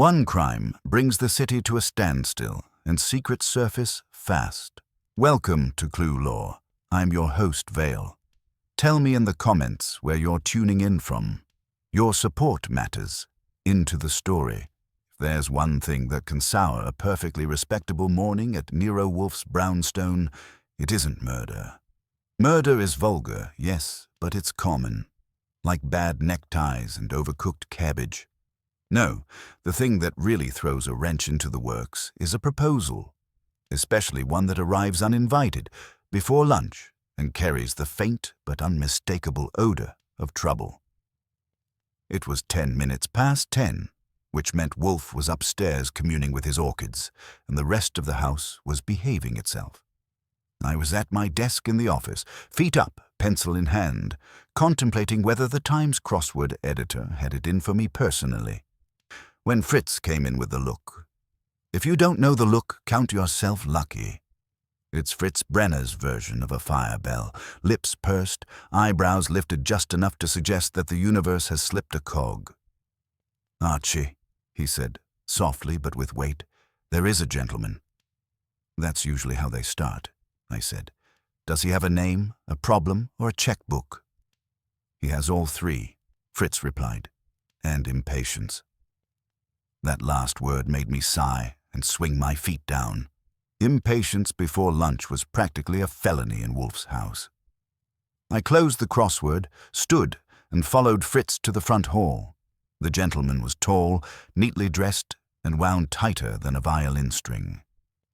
One crime brings the city to a standstill and secrets surface fast. Welcome to Clue Law. I'm your host, Vale. Tell me in the comments where you're tuning in from. Your support matters. Into the story. If there's one thing that can sour a perfectly respectable morning at Nero Wolfe's brownstone, it isn't murder. Murder is vulgar, yes, but it's common. Like bad neckties and overcooked cabbage. No, the thing that really throws a wrench into the works is a proposal, especially one that arrives uninvited, before lunch, and carries the faint but unmistakable odor of trouble. It was 10 minutes past 10, which meant Wolfe was upstairs communing with his orchids, and the rest of the house was behaving itself. I was at my desk in the office, feet up, pencil in hand, contemplating whether the Times crossword editor had it in for me personally, when Fritz came in with the look. If you don't know the look, count yourself lucky. It's Fritz Brenner's version of a fire bell, lips pursed, eyebrows lifted just enough to suggest that the universe has slipped a cog. "Archie," he said, softly but with weight, "there is a gentleman." "That's usually how they start," I said. "Does he have a name, a problem, or a checkbook?" "He has all three," Fritz replied, "and impatience." That last word made me sigh and swing my feet down. Impatience before lunch was practically a felony in Wolfe's house. I closed the crossword, stood, and followed Fritz to the front hall. The gentleman was tall, neatly dressed, and wound tighter than a violin string.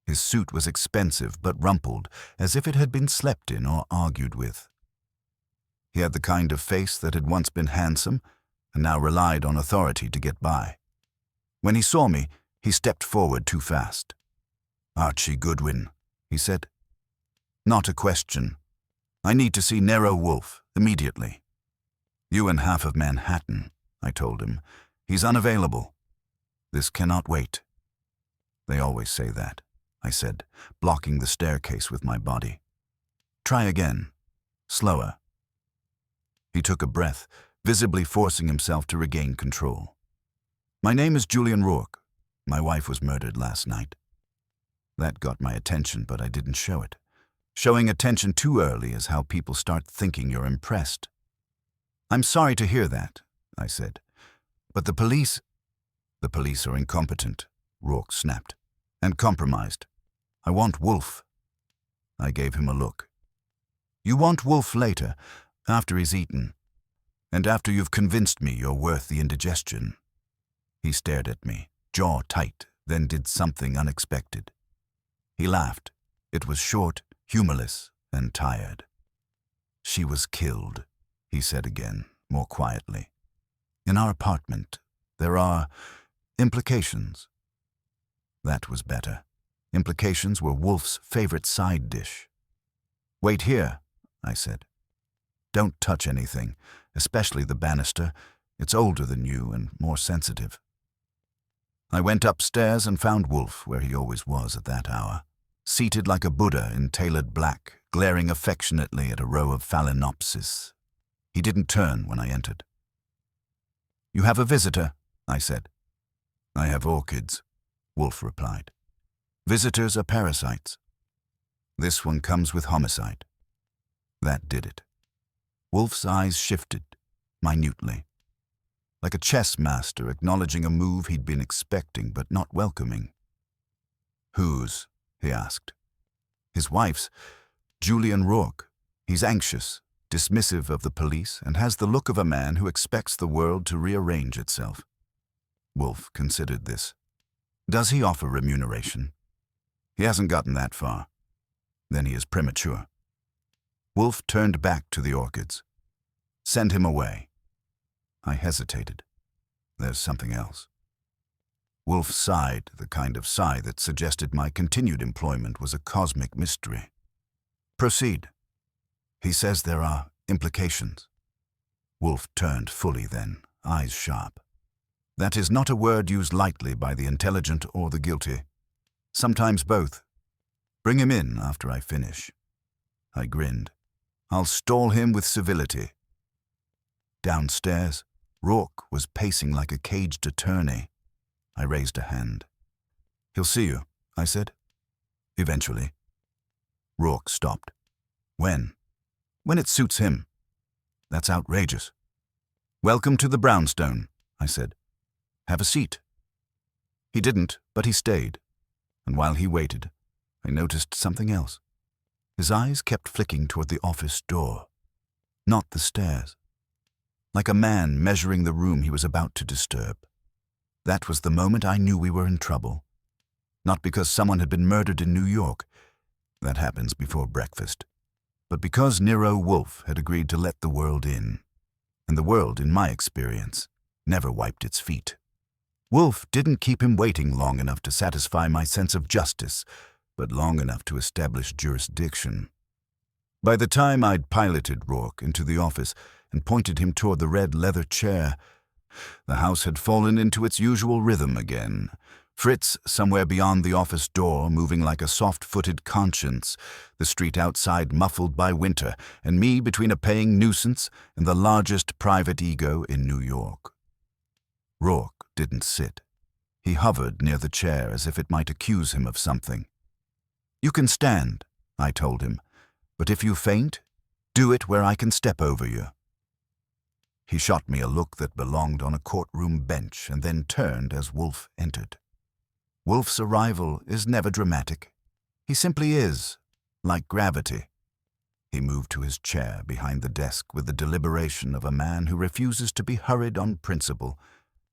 His suit was expensive but rumpled, as if it had been slept in or argued with. He had the kind of face that had once been handsome and now relied on authority to get by. When he saw me, he stepped forward too fast. "Archie Goodwin," he said. "Not a question. I need to see Nero Wolfe immediately." "You and half of Manhattan," I told him. "He's unavailable." "This cannot wait." "They always say that," I said, blocking the staircase with my body. "Try again. Slower." He took a breath, visibly forcing himself to regain control. "My name is Julian Rourke. My wife was murdered last night." That got my attention, but I didn't show it. Showing attention too early is how people start thinking you're impressed. "I'm sorry to hear that," I said. "But the police—" "The police are incompetent," Rourke snapped, "and compromised. I want Wolfe." I gave him a look. "You want Wolfe later, after he's eaten, and after you've convinced me you're worth the indigestion." He stared at me, jaw tight, then did something unexpected. He laughed. It was short, humorless, and tired. "She was killed," he said again, more quietly. "In our apartment, there are implications." That was better. Implications were Wolfe's favorite side dish. "Wait here," I said. "Don't touch anything, especially the banister. It's older than you and more sensitive." I went upstairs and found Wolfe where he always was at that hour, seated like a Buddha in tailored black, glaring affectionately at a row of phalaenopsis. He didn't turn when I entered. "You have a visitor," I said. "I have orchids," Wolfe replied. "Visitors are parasites. This one comes with homicide." That did it. Wolfe's eyes shifted, minutely. Like a chess master acknowledging a move he'd been expecting but not welcoming. "Whose?" he asked. "His wife's, Julian Rourke. He's anxious, dismissive of the police, and has the look of a man who expects the world to rearrange itself." Wolfe considered this. "Does he offer remuneration?" "He hasn't gotten that far." "Then he is premature." Wolfe turned back to the orchids. "Send him away." I hesitated. "There's something else." Wolfe sighed, the kind of sigh that suggested my continued employment was a cosmic mystery. "Proceed." "He says there are implications." Wolfe turned fully then, eyes sharp. "That is not a word used lightly by the intelligent or the guilty. Sometimes both. Bring him in after I finish." I grinned. "I'll stall him with civility." Downstairs, Rourke was pacing like a caged attorney. I raised a hand. "He'll see you," I said. "Eventually." Rourke stopped. "When?" "When it suits him." "That's outrageous." "Welcome to the brownstone," I said. "Have a seat." He didn't, but he stayed. And while he waited, I noticed something else. His eyes kept flicking toward the office door, not the stairs. Like a man measuring the room he was about to disturb. That was the moment I knew we were in trouble. Not because someone had been murdered in New York. That happens before breakfast. But because Nero Wolfe had agreed to let the world in. And the world, in my experience, never wiped its feet. Wolfe didn't keep him waiting long enough to satisfy my sense of justice, but long enough to establish jurisdiction. By the time I'd piloted Rourke into the office and pointed him toward the red leather chair, the house had fallen into its usual rhythm again. Fritz somewhere beyond the office door, moving like a soft-footed conscience, the street outside muffled by winter, and me between a paying nuisance and the largest private ego in New York. Rourke didn't sit. He hovered near the chair as if it might accuse him of something. "You can stand," I told him, "but if you faint, do it where I can step over you." He shot me a look that belonged on a courtroom bench and then turned as Wolfe entered. Wolfe's arrival is never dramatic. He simply is, like gravity. He moved to his chair behind the desk with the deliberation of a man who refuses to be hurried on principle,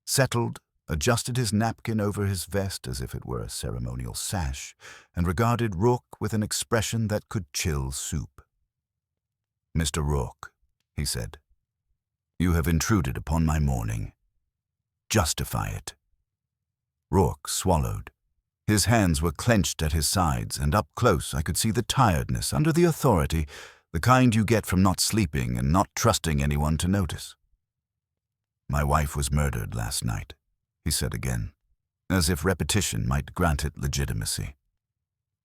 settled, adjusted his napkin over his vest as if it were a ceremonial sash, and regarded Rourke with an expression that could chill soup. "Mr. Rourke," he said, "you have intruded upon my morning. Justify it." Rourke swallowed. His hands were clenched at his sides, and up close I could see the tiredness under the authority, the kind you get from not sleeping and not trusting anyone to notice. "My wife was murdered last night," he said again, as if repetition might grant it legitimacy.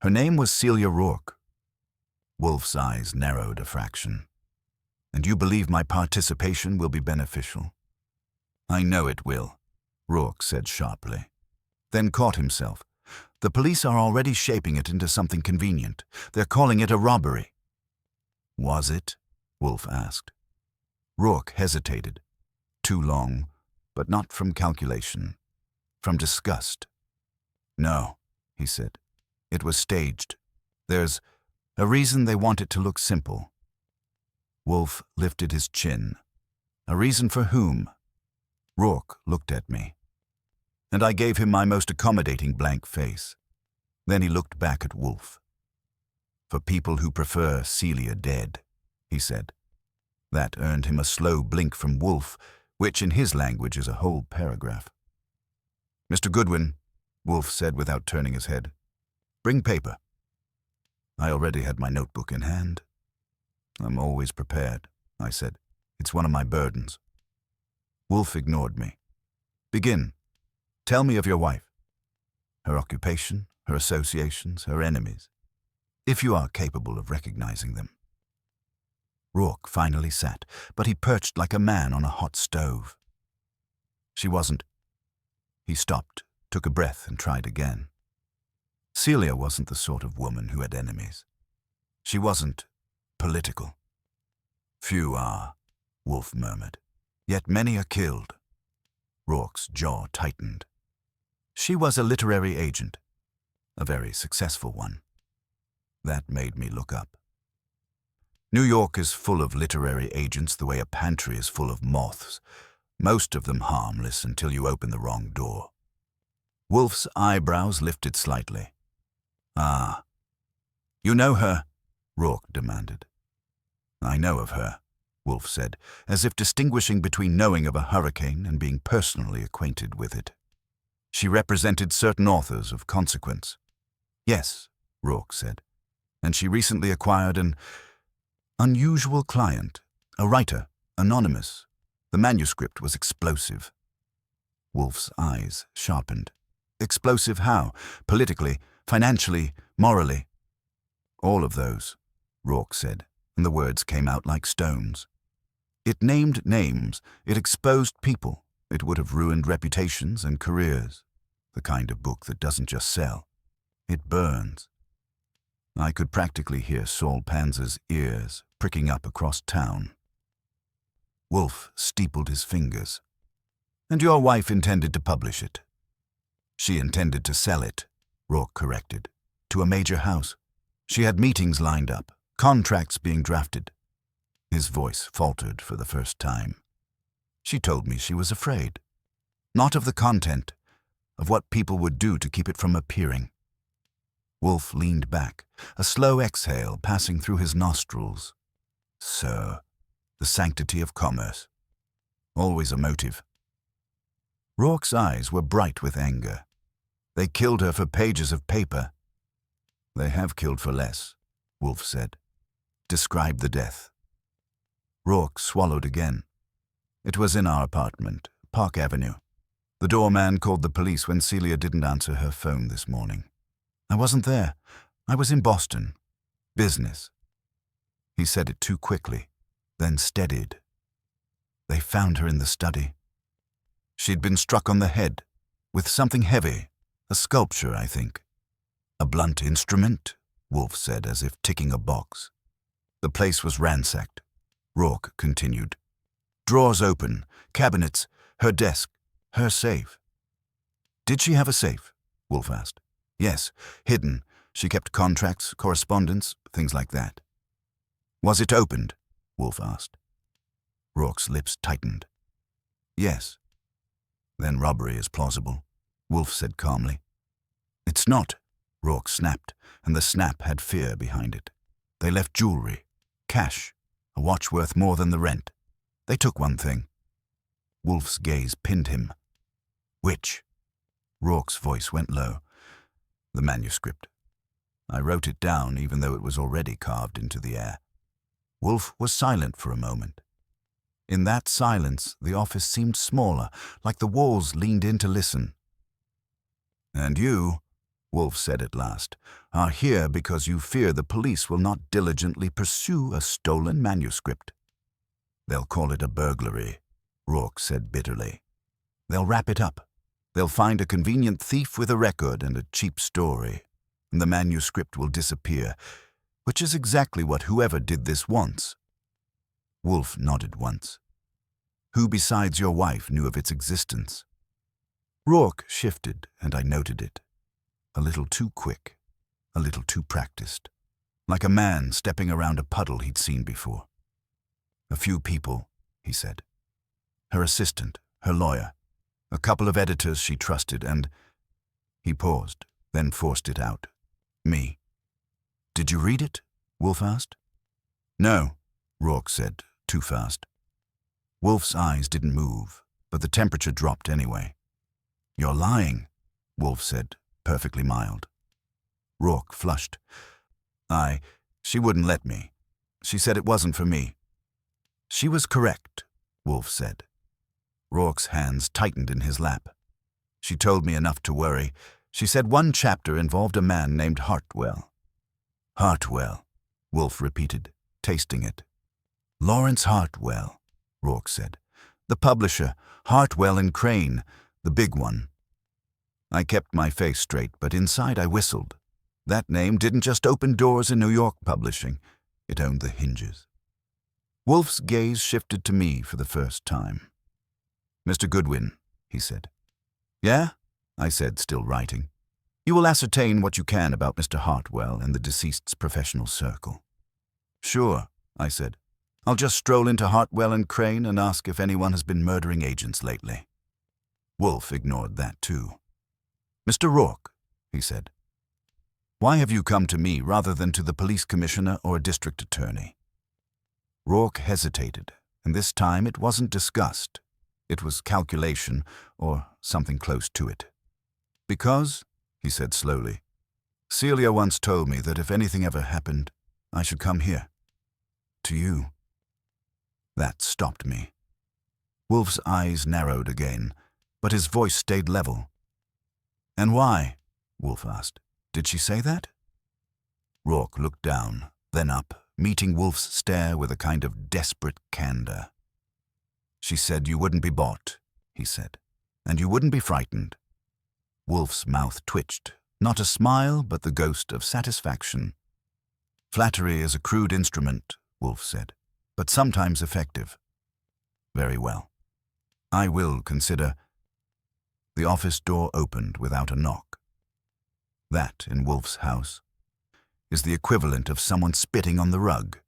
"Her name was Celia Rourke." Wolfe's eyes narrowed a fraction. "And you believe my participation will be beneficial?" "I know it will," Rourke said sharply. Then caught himself. "The police are already shaping it into something convenient. They're calling it a robbery." "Was it?" Wolfe asked. Rourke hesitated. Too long, but not from calculation. From disgust. "No," he said. "It was staged. There's a reason they want it to look simple." Wolfe lifted his chin. "A reason for whom?" Rourke looked at me. And I gave him my most accommodating blank face. Then he looked back at Wolfe. "For people who prefer Celia dead," he said. That earned him a slow blink from Wolfe, which in his language is a whole paragraph. "Mr. Goodwin," Wolfe said without turning his head, "bring paper." I already had my notebook in hand. "I'm always prepared," I said. "It's one of my burdens." Wolfe ignored me. "Begin. Tell me of your wife. Her occupation, her associations, her enemies, if you are capable of recognizing them." Rourke finally sat, but he perched like a man on a hot stove. "She wasn't." He stopped, took a breath, and tried again. "Celia wasn't the sort of woman who had enemies. She wasn't political." "Few are," Wolfe murmured. "Yet many are killed." Rourke's jaw tightened. "She was a literary agent, a very successful one." That made me look up. New York is full of literary agents the way a pantry is full of moths, most of them harmless until you open the wrong door. Wolfe's eyebrows lifted slightly. "Ah. You know her?" Rourke demanded. "I know of her," Wolfe said, as if distinguishing between knowing of a hurricane and being personally acquainted with it. "She represented certain authors of consequence." "Yes," Rourke said, "and she recently acquired an unusual client, a writer, anonymous. The manuscript was explosive." Wolfe's eyes sharpened. "Explosive how? Politically, financially, morally?" "All of those," Rourke said, and the words came out like stones. "It named names, it exposed people, it would have ruined reputations and careers. the kind of book that doesn't just sell. It burns. I could practically hear Saul Panzer's ears pricking up across town. Wolfe steepled his fingers. And your wife intended to publish it? She intended to sell it, Rourke corrected, to a major house. She had meetings lined up, contracts being drafted. His voice faltered for the first time. She told me she was afraid. Not of the content, of what people would do to keep it from appearing. Wolfe leaned back, a slow exhale passing through his nostrils. Sir, the sanctity of commerce. Always a motive. Rourke's eyes were bright with anger. They killed her for pages of paper. They have killed for less, Wolfe said. Describe the death. Rourke swallowed again. It was in our apartment, Park Avenue. The doorman called the police when Celia didn't answer her phone this morning. I wasn't there. I was in Boston. Business. He said it too quickly, then steadied. They found her in the study. She'd been struck on the head, with something heavy, a sculpture, I think. A blunt instrument, Wolfe said, as if ticking a box. The place was ransacked. Rourke continued. Drawers open, cabinets, her desk, her safe. Did she have a safe? Wolfe asked. Yes, hidden. She kept contracts, correspondence, things like that. Was it opened? Wolfe asked. Rourke's lips tightened. Yes. Then robbery is plausible, Wolfe said calmly. It's not, Rourke snapped, and the snap had fear behind it. They left jewelry, cash, a watch worth more than the rent. They took one thing. Wolfe's gaze pinned him. Which? Rourke's voice went low. The manuscript. I wrote it down even though it was already carved into the air. Wolfe was silent for a moment. In that silence, the office seemed smaller, like the walls leaned in to listen. And you, Wolfe said at last, are here because you fear the police will not diligently pursue a stolen manuscript. They'll call it a burglary, Rourke said bitterly. They'll wrap it up. They'll find a convenient thief with a record and a cheap story, and the manuscript will disappear, which is exactly what whoever did this wants. Wolfe nodded once. Who besides your wife knew of its existence? Rourke shifted, and I noted it. A little too quick, a little too practiced, like a man stepping around a puddle he'd seen before. A few people, he said. Her assistant, her lawyer, a couple of editors she trusted, and... He paused, then forced it out. Me. Did you read it? Wolfe asked. No, Rourke said, too fast. Wolfe's eyes didn't move, but the temperature dropped anyway. You're lying, Wolfe said, perfectly mild. Rourke flushed. She wouldn't let me. She said it wasn't for me. She was correct, Wolfe said. Rourke's hands tightened in his lap. She told me enough to worry. She said one chapter involved a man named Hartwell. Hartwell, Wolfe repeated, tasting it. Lawrence Hartwell, Rourke said. The publisher, Hartwell and Crane, the big one. I kept my face straight, but inside I whistled. That name didn't just open doors in New York publishing. It owned the hinges. Wolfe's gaze shifted to me for the first time. Mr. Goodwin, he said. Yeah? I said, still writing. You will ascertain what you can about Mr. Hartwell and the deceased's professional circle. Sure, I said. I'll just stroll into Hartwell and Crane and ask if anyone has been murdering agents lately. Wolfe ignored that too. Mr. Rourke, he said. Why have you come to me rather than to the police commissioner or district attorney? Rourke hesitated, and this time it wasn't disgust. It was calculation, or something close to it. Because, he said slowly, Celia once told me that if anything ever happened, I should come here. To you. That stopped me. Wolfe's eyes narrowed again, but his voice stayed level. And why? Wolfe asked. Did she say that? Rourke looked down, then up, meeting Wolfe's stare with a kind of desperate candor. She said you wouldn't be bought, he said, and you wouldn't be frightened. Wolfe's mouth twitched, not a smile but the ghost of satisfaction. "Flattery is a crude instrument," Wolfe said, "but sometimes effective." "Very well. I will consider." The office door opened without a knock. That, in Wolfe's house, is the equivalent of someone spitting on the rug.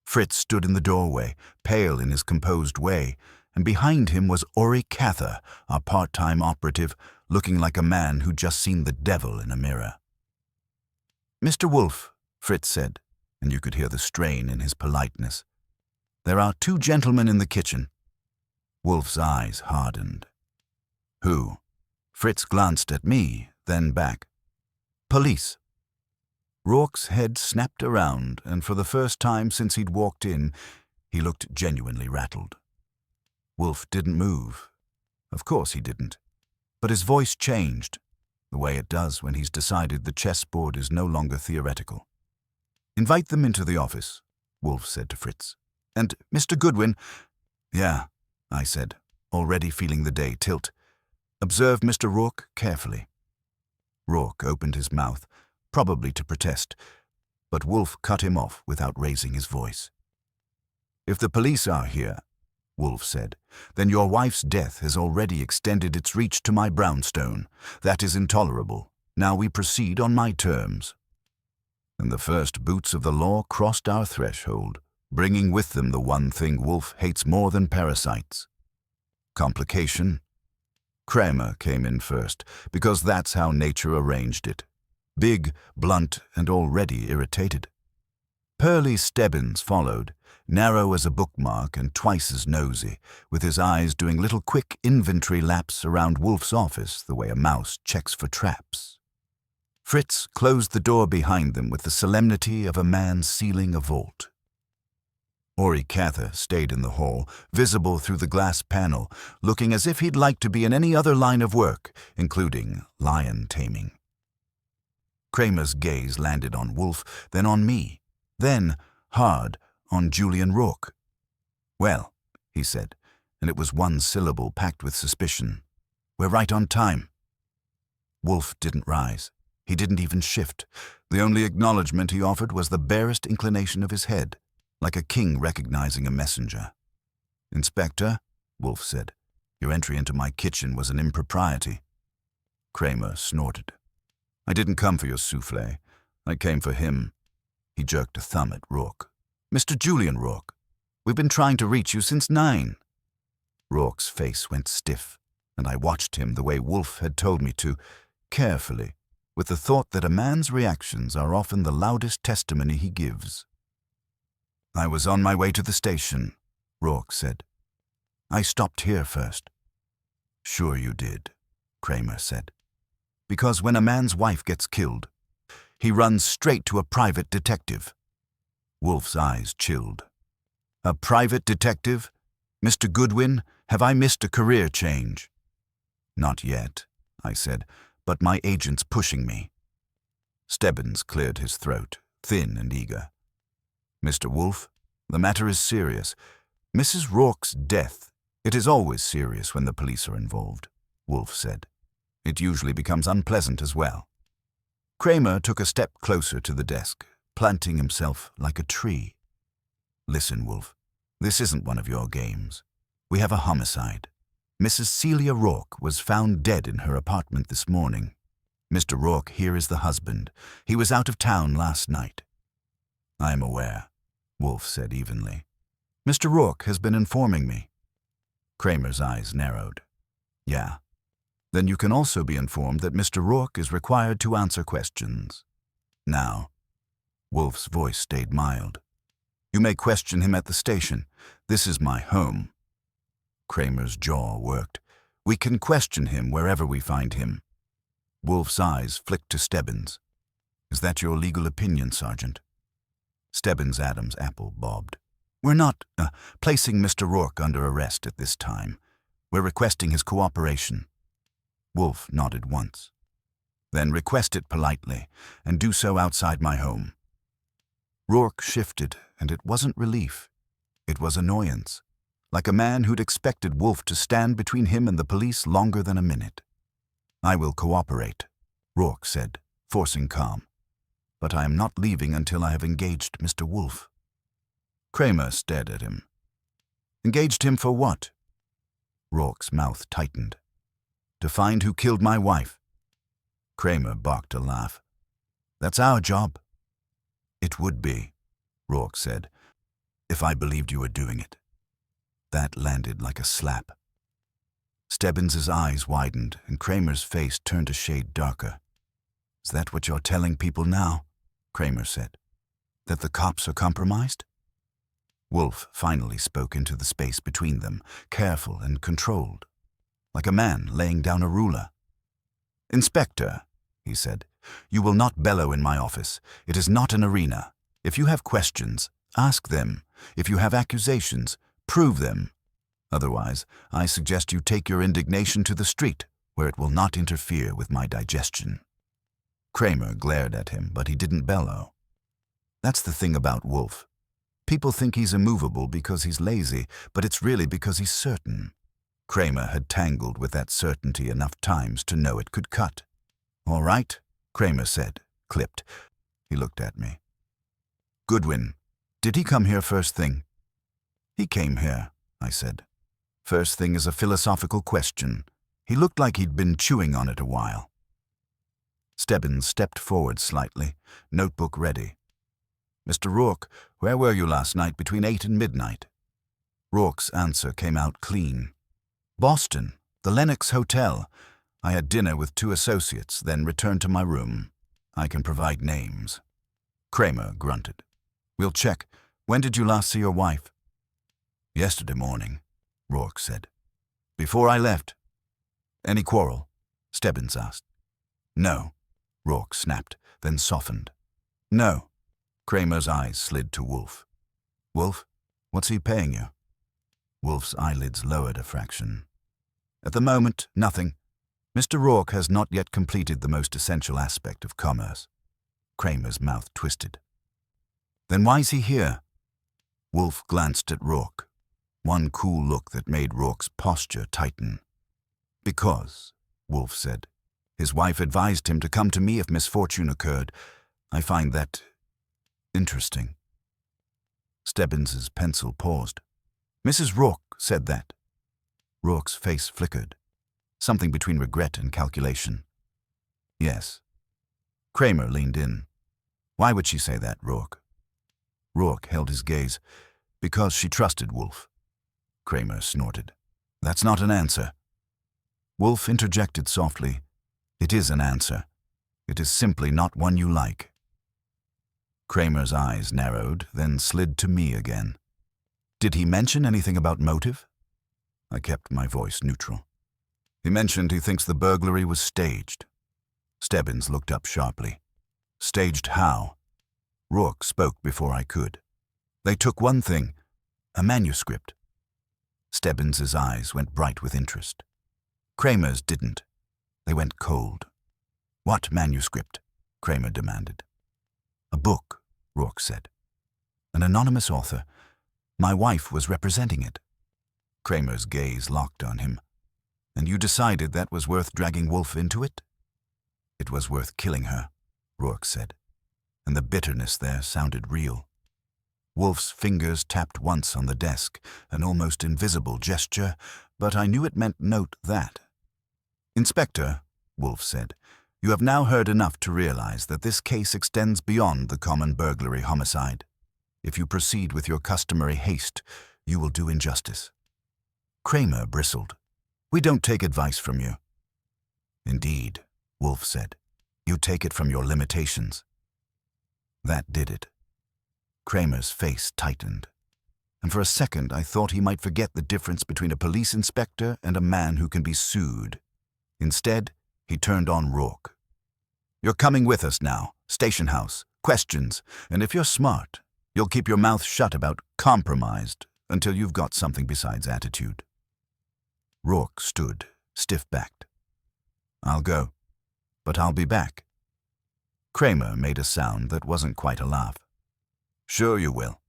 Fritz stood in the doorway, pale in his composed way, and behind him was Ori Cather, our part-time operative, looking like a man who'd just seen the devil in a mirror. "Mr. Wolfe," Fritz said, and you could hear the strain in his politeness, "there are 2 gentlemen in the kitchen." Wolfe's eyes hardened. "Who?" Fritz glanced at me, then back. "Police." Rourke's head snapped around, and for the first time since he'd walked in, he looked genuinely rattled. Wolfe didn't move. Of course he didn't. But his voice changed, the way it does when he's decided the chessboard is no longer theoretical. "Invite them into the office," Wolfe said to Fritz. "And, Mr. Goodwin—" "Yeah," I said, already feeling the day tilt. "Observe Mr. Rourke carefully." Rourke opened his mouth, probably to protest, but Wolfe cut him off without raising his voice. "If the police are here," Wolfe said, "then your wife's death has already extended its reach to my brownstone. That is intolerable. Now we proceed on my terms." And the first boots of the law crossed our threshold, bringing with them the one thing Wolfe hates more than parasites: complication. Kramer came in first, because that's how nature arranged it. Big, blunt, and already irritated. Pearly Stebbins followed, narrow as a bookmark and twice as nosy, with his eyes doing little quick inventory laps around Wolfe's office the way a mouse checks for traps. Fritz closed the door behind them with the solemnity of a man sealing a vault. Ori Cather stayed in the hall, visible through the glass panel, looking as if he'd like to be in any other line of work, including lion taming. Kramer's gaze landed on Wolfe, then on me, then, hard, on Julian Rourke. "Well," he said, and it was one syllable packed with suspicion, "we're right on time." Wolfe didn't rise. He didn't even shift. The only acknowledgement he offered was the barest inclination of his head, like a king recognizing a messenger. "Inspector," Wolfe said, "your entry into my kitchen was an impropriety." Kramer snorted. "I didn't come for your souffle. I came for him." He jerked a thumb at Rourke. "Mr. Julian Rourke, we've been trying to reach you since 9. Rourke's face went stiff, and I watched him the way Wolfe had told me to, carefully, with the thought that a man's reactions are often the loudest testimony he gives. "I was on my way to the station," Rourke said. "I stopped here first." "Sure you did," Kramer said. "Because when a man's wife gets killed, he runs straight to a private detective." Wolfe's eyes chilled. "A private detective? Mr. Goodwin, have I missed a career change?" "Not yet," I said, "but my agent's pushing me." Stebbins cleared his throat, thin and eager. "Mr. Wolfe, the matter is serious. Mrs. Rourke's death. It is always serious when the police are involved," Wolfe said. "It usually becomes unpleasant as well." Kramer took a step closer to the desk, planting himself like a tree. "Listen, Wolfe, this isn't one of your games. We have a homicide. Mrs. Celia Rourke was found dead in her apartment this morning. Mr. Rourke here is the husband. He was out of town last night." "I am aware," Wolfe said evenly. "Mr. Rourke has been informing me." Kramer's eyes narrowed. "Yeah. Then you can also be informed that Mr. Rourke is required to answer questions. Now," Wolfe's voice stayed mild, "you may question him at the station. This is my home." Kramer's jaw worked. "We can question him wherever we find him." Wolfe's eyes flicked to Stebbins. "Is that your legal opinion, Sergeant?" Stebbins' Adam's apple bobbed. "We're not placing Mr. Rourke under arrest at this time. We're requesting his cooperation." Wolfe nodded once. "Then request it politely, and do so outside my home." Rourke shifted, and it wasn't relief. It was annoyance, like a man who'd expected Wolfe to stand between him and the police longer than a minute. I will cooperate, Rourke said, forcing calm. But I am not leaving until I have engaged Mr. Wolfe. Kramer stared at him. Engaged him for what? Rourke's mouth tightened. To find who killed my wife. Kramer barked a laugh. That's our job. It would be, Rourke said, if I believed you were doing it. That landed like a slap. Stebbins's eyes widened and Kramer's face turned a shade darker. Is that what you're telling people now? Kramer said. That the cops are compromised? Wolfe finally spoke into the space between them, careful and controlled, like a man laying down a ruler. Inspector, he said, you will not bellow in my office. It is not an arena. If you have questions, ask them. If you have accusations, prove them. Otherwise, I suggest you take your indignation to the street, where it will not interfere with my digestion. Kramer glared at him, but he didn't bellow. That's the thing about Wolfe. People think he's immovable because he's lazy, but it's really because he's certain. Kramer had tangled with that certainty enough times to know it could cut. All right, Kramer said, clipped. He looked at me. Goodwin, did he come here first thing? He came here, I said. First thing is a philosophical question. He looked like he'd been chewing on it a while. Stebbins stepped forward slightly, notebook ready. Mr. Rourke, where were you last night between 8 and midnight? Rourke's answer came out clean. Boston, the Lenox Hotel. I had dinner with 2 associates, then returned to my room. I can provide names. Kramer grunted. We'll check. When did you last see your wife? Yesterday morning, Rourke said. Before I left. Any quarrel? Stebbins asked. No, Rourke snapped, then softened. No. Kramer's eyes slid to Wolfe. Wolfe, what's he paying you? Wolfe's eyelids lowered a fraction. At the moment, nothing. Mr. Rourke has not yet completed the most essential aspect of commerce. Kramer's mouth twisted. Then why's he here? Wolfe glanced at Rourke, one cool look that made Rourke's posture tighten. Because, Wolfe said, his wife advised him to come to me if misfortune occurred. I find that interesting. Stebbins's pencil paused. Mrs. Rourke said that. Rourke's face flickered, something between regret and calculation. Yes. Kramer leaned in. Why would she say that, Rourke? Rourke held his gaze. Because she trusted Wolfe. Kramer snorted. That's not an answer. Wolfe interjected softly. It is an answer. It is simply not one you like. Kramer's eyes narrowed, then slid to me again. Did he mention anything about motive? I kept my voice neutral. He mentioned he thinks the burglary was staged. Stebbins looked up sharply. Staged how? Rourke spoke before I could. They took one thing, a manuscript. Stebbins's eyes went bright with interest. Kramer's didn't. They went cold. What manuscript? Kramer demanded. A book, Rourke said. An anonymous author. My wife was representing it. Kramer's gaze locked on him. And you decided that was worth dragging Wolfe into it? It was worth killing her, Rourke said. And the bitterness there sounded real. Wolfe's fingers tapped once on the desk, an almost invisible gesture, but I knew it meant note that. Inspector, Wolfe said, you have now heard enough to realize that this case extends beyond the common burglary homicide. If you proceed with your customary haste, you will do injustice. Kramer bristled. We don't take advice from you. Indeed, Wolfe said. You take it from your limitations. That did it. Kramer's face tightened, and for a second I thought he might forget the difference between a police inspector and a man who can be sued. Instead, he turned on Rourke. You're coming with us now, station house, questions, and if you're smart, you'll keep your mouth shut about compromised until you've got something besides attitude. Rourke stood, stiff-backed. I'll go, but I'll be back. Kramer made a sound that wasn't quite a laugh. Sure you will.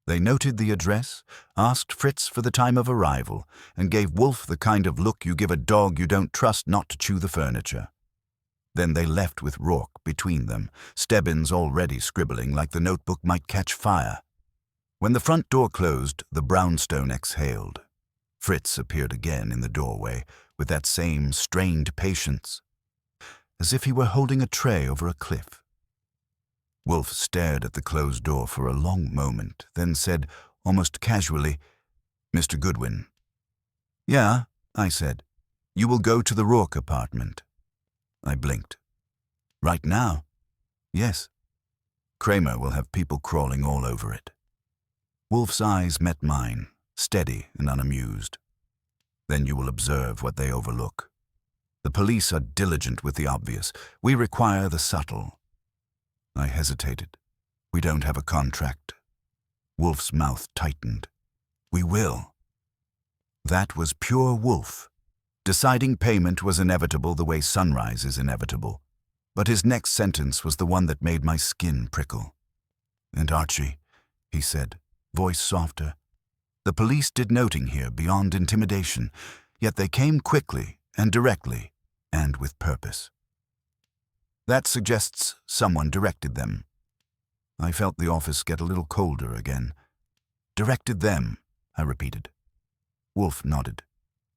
They noted the address, asked Fritz for the time of arrival, and gave Wolfe the kind of look you give a dog you don't trust not to chew the furniture. Then they left with Rourke between them, Stebbins already scribbling like the notebook might catch fire. When the front door closed, the brownstone exhaled. Fritz appeared again in the doorway with that same strained patience, as if he were holding a tray over a cliff. Wolfe stared at the closed door for a long moment, then said, almost casually, "Mr. Goodwin." "Yeah," I said. "You will go to the Rourke apartment." I blinked. "Right now?" "Yes. Kramer will have people crawling all over it." Wolfe's eyes met mine, steady and unamused. "Then you will observe what they overlook. The police are diligent with the obvious. We require the subtle." I hesitated. "We don't have a contract." Wolfe's mouth tightened. "We will." That was pure Wolfe. Deciding payment was inevitable the way sunrise is inevitable. But his next sentence was the one that made my skin prickle. "And Archie," he said, voice softer. "The police did noting here beyond intimidation, yet they came quickly and directly and with purpose. That suggests someone directed them." I felt the office get a little colder again. "Directed them," I repeated. Wolfe nodded.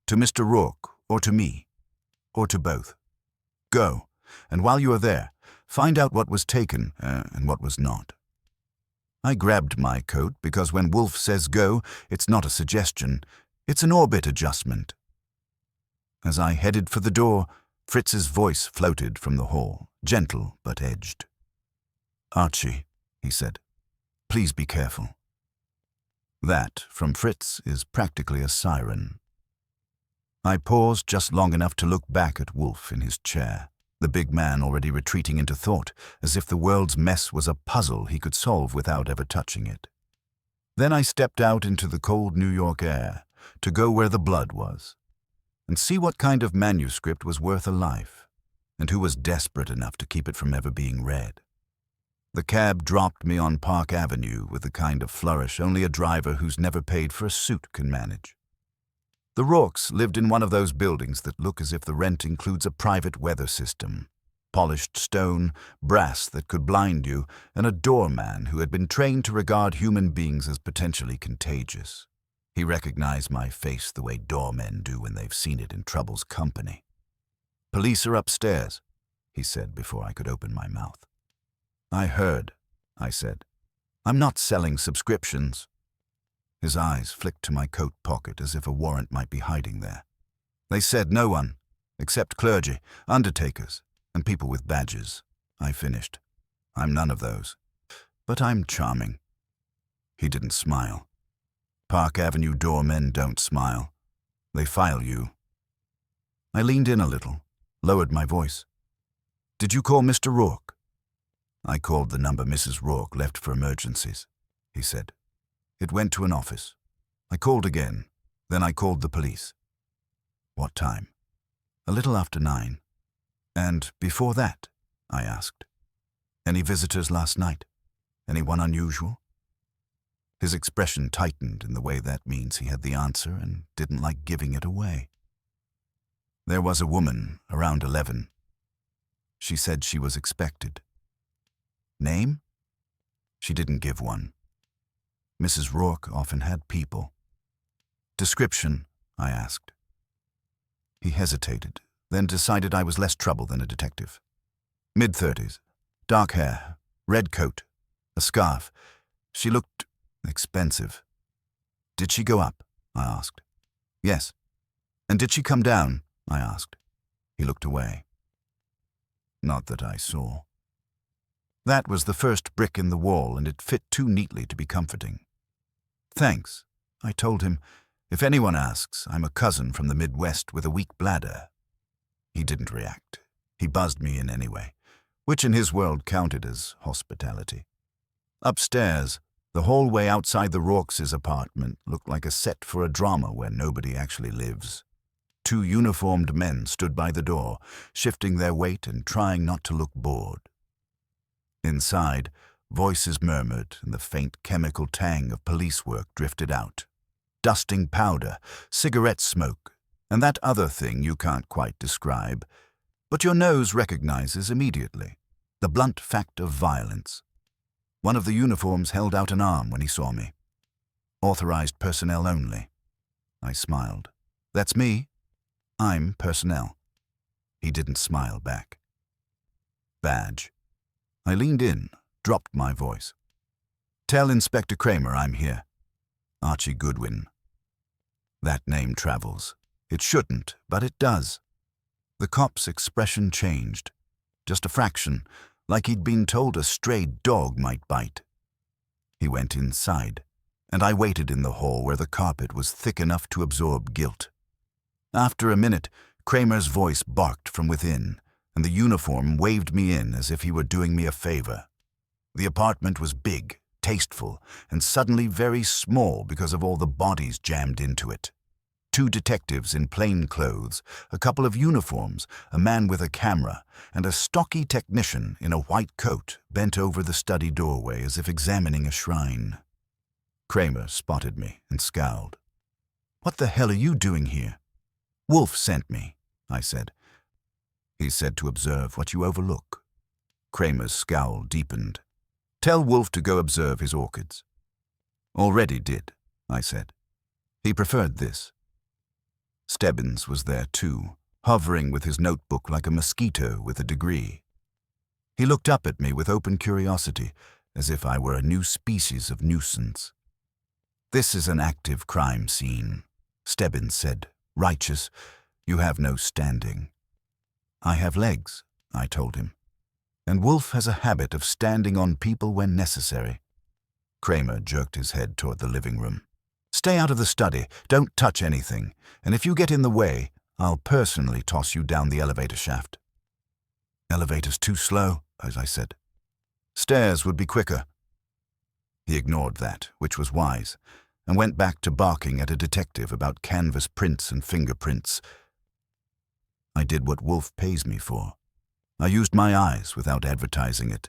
"To Mr. Rourke, or to me, or to both. Go, and while you are there, find out what was taken and what was not." I grabbed my coat because when Wolfe says go, it's not a suggestion, it's an orbit adjustment. As I headed for the door, Fritz's voice floated from the hall, gentle but edged. "Archie," he said, "please be careful." That, from Fritz, is practically a siren. I paused just long enough to look back at Wolfe in his chair, the big man already retreating into thought, as if the world's mess was a puzzle he could solve without ever touching it. Then I stepped out into the cold New York air, to go where the blood was, and see what kind of manuscript was worth a life, and who was desperate enough to keep it from ever being read. The cab dropped me on Park Avenue with the kind of flourish only a driver who's never paid for a suit can manage. The Rourkes lived in one of those buildings that look as if the rent includes a private weather system, polished stone, brass that could blind you, and a doorman who had been trained to regard human beings as potentially contagious. He recognized my face the way doormen do when they've seen it in trouble's company. "Police are upstairs," he said before I could open my mouth. "I heard," I said. "I'm not selling subscriptions." His eyes flicked to my coat pocket as if a warrant might be hiding there. "They said no one, except clergy, undertakers, and people with badges," I finished. "I'm none of those. But I'm charming." He didn't smile. Park Avenue doormen don't smile. They file you. I leaned in a little, lowered my voice. "Did you call Mr. Rourke?" "I called the number Mrs. Rourke left for emergencies," he said. "It went to an office. I called again. Then I called the police." "What time?" "A little after 9. "And before that?" I asked. "Any visitors last night? Anyone unusual?" His expression tightened in the way that means he had the answer and didn't like giving it away. "There was a woman around 11. She said she was expected." "Name?" "She didn't give one. Mrs. Rourke often had people." "Description?" I asked. He hesitated, then decided I was less trouble than a detective. "Mid-30s, dark hair, red coat, a scarf. She looked expensive." "Did she go up?" I asked. "Yes." "And did she come down?" I asked. He looked away. "Not that I saw." That was the first brick in the wall, and it fit too neatly to be comforting. "Thanks," I told him. "If anyone asks, I'm a cousin from the Midwest with a weak bladder." He didn't react. He buzzed me in anyway, which in his world counted as hospitality. Upstairs, the hallway outside the Rourkes' apartment looked like a set for a drama where nobody actually lives. 2 uniformed men stood by the door, shifting their weight and trying not to look bored. Inside, Voices murmured, and the faint chemical tang of police work drifted out. Dusting powder, cigarette smoke, and that other thing you can't quite describe, but your nose recognizes immediately. The blunt fact of violence. One of the uniforms held out an arm when he saw me. Authorized personnel only. I smiled. That's me. I'm personnel. He didn't smile back. Badge. I leaned in, dropped my voice. Tell Inspector Kramer I'm here. Archie Goodwin. That name travels. It shouldn't, but it does. The cop's expression changed. Just a fraction, like he'd been told a stray dog might bite. He went inside, and I waited in the hall where the carpet was thick enough to absorb guilt. After a minute, Kramer's voice barked from within, and the uniform waved me in as if he were doing me a favor. The apartment was big, tasteful, and suddenly very small because of all the bodies jammed into it. 2 detectives in plain clothes, a couple of uniforms, a man with a camera, and a stocky technician in a white coat bent over the study doorway as if examining a shrine. Kramer spotted me and scowled. "What the hell are you doing here?" "Wolfe sent me," I said. "He said to observe what you overlook." Kramer's scowl deepened. "Tell Wolfe to go observe his orchids." "Already did," I said. He preferred this. Stebbins was there too, hovering with his notebook like a mosquito with a degree. He looked up at me with open curiosity, as if I were a new species of nuisance. "This is an active crime scene," Stebbins said, righteous. "You have no standing." "I have legs," I told him. "And Wolfe has a habit of standing on people when necessary." Kramer jerked his head toward the living room. "Stay out of the study, don't touch anything, and if you get in the way, I'll personally toss you down the elevator shaft." "Elevator's too slow," as I said. "Stairs would be quicker." He ignored that, which was wise, and went back to barking at a detective about canvas prints and fingerprints. I did what Wolfe pays me for. I used my eyes without advertising it.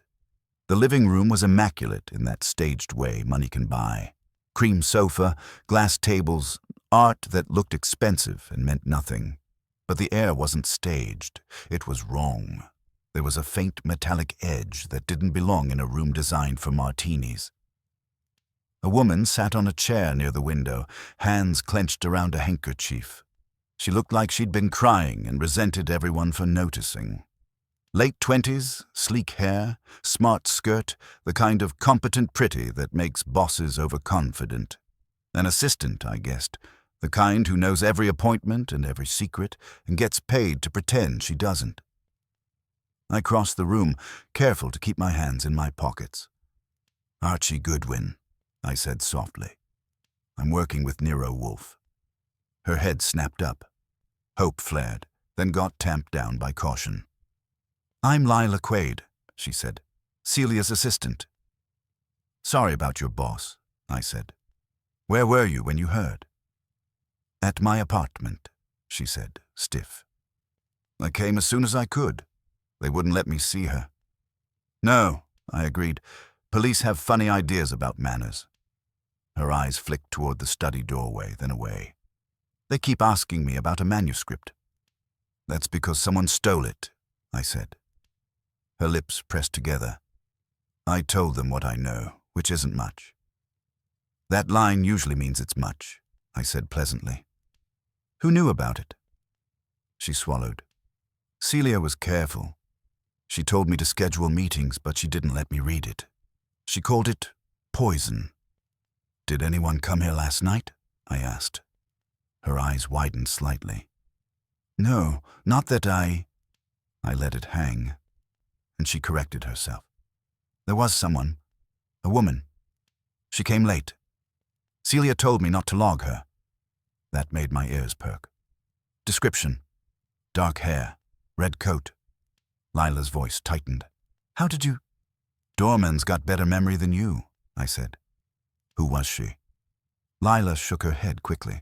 The living room was immaculate in that staged way money can buy. Cream sofa, glass tables, art that looked expensive and meant nothing. But the air wasn't staged. It was wrong. There was a faint metallic edge that didn't belong in a room designed for martinis. A woman sat on a chair near the window, hands clenched around a handkerchief. She looked like she'd been crying and resented everyone for noticing. Late 20s, sleek hair, smart skirt, the kind of competent pretty that makes bosses overconfident. An assistant, I guessed, the kind who knows every appointment and every secret and gets paid to pretend she doesn't. I crossed the room, careful to keep my hands in my pockets. "Archie Goodwin," I said softly. "I'm working with Nero Wolfe." Her head snapped up. Hope flared, then got tamped down by caution. "I'm Lila Quaid," she said. "Celia's assistant." "Sorry about your boss," I said. "Where were you when you heard?" "At my apartment," she said, stiff. "I came as soon as I could. They wouldn't let me see her." "No," I agreed. "Police have funny ideas about manners." Her eyes flicked toward the study doorway, then away. "They keep asking me about a manuscript." "That's because someone stole it," I said. Her lips pressed together. "I told them what I know, which isn't much." "That line usually means it's much," I said pleasantly. "Who knew about it?" She swallowed. "Celia was careful. She told me to schedule meetings, but she didn't let me read it. She called it poison." "Did anyone come here last night?" I asked. Her eyes widened slightly. "No, not that I let it hang, and she corrected herself. "There was someone, a woman. She came late. Celia told me not to log her." That made my ears perk. "Description: dark hair, red coat." Lila's voice tightened. "How did you—" "Doorman's got better memory than you," I said. "Who was she?" Lila shook her head quickly.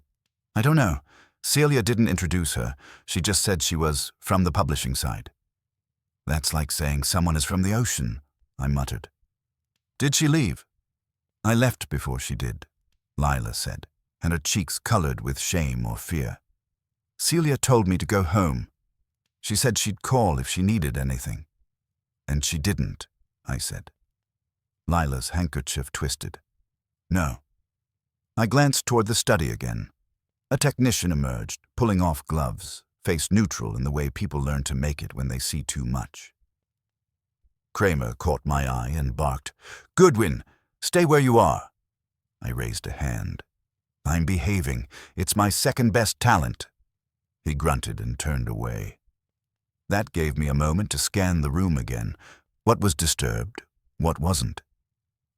"I don't know. Celia didn't introduce her. She just said she was from the publishing side." "That's like saying someone is from the ocean," I muttered. Did she leave? I left before she did, Lila said, and her cheeks colored with shame or fear. Celia told me to go home. She said she'd call if she needed anything. And she didn't, I said. Lila's handkerchief twisted. No. I glanced toward the study again. A technician emerged, pulling off gloves, face neutral in the way people learn to make it when they see too much. Kramer caught my eye and barked, "Goodwin, stay where you are." I raised a hand. "I'm behaving. It's my second-best talent." He grunted and turned away. That gave me a moment to scan the room again. What was disturbed? What wasn't?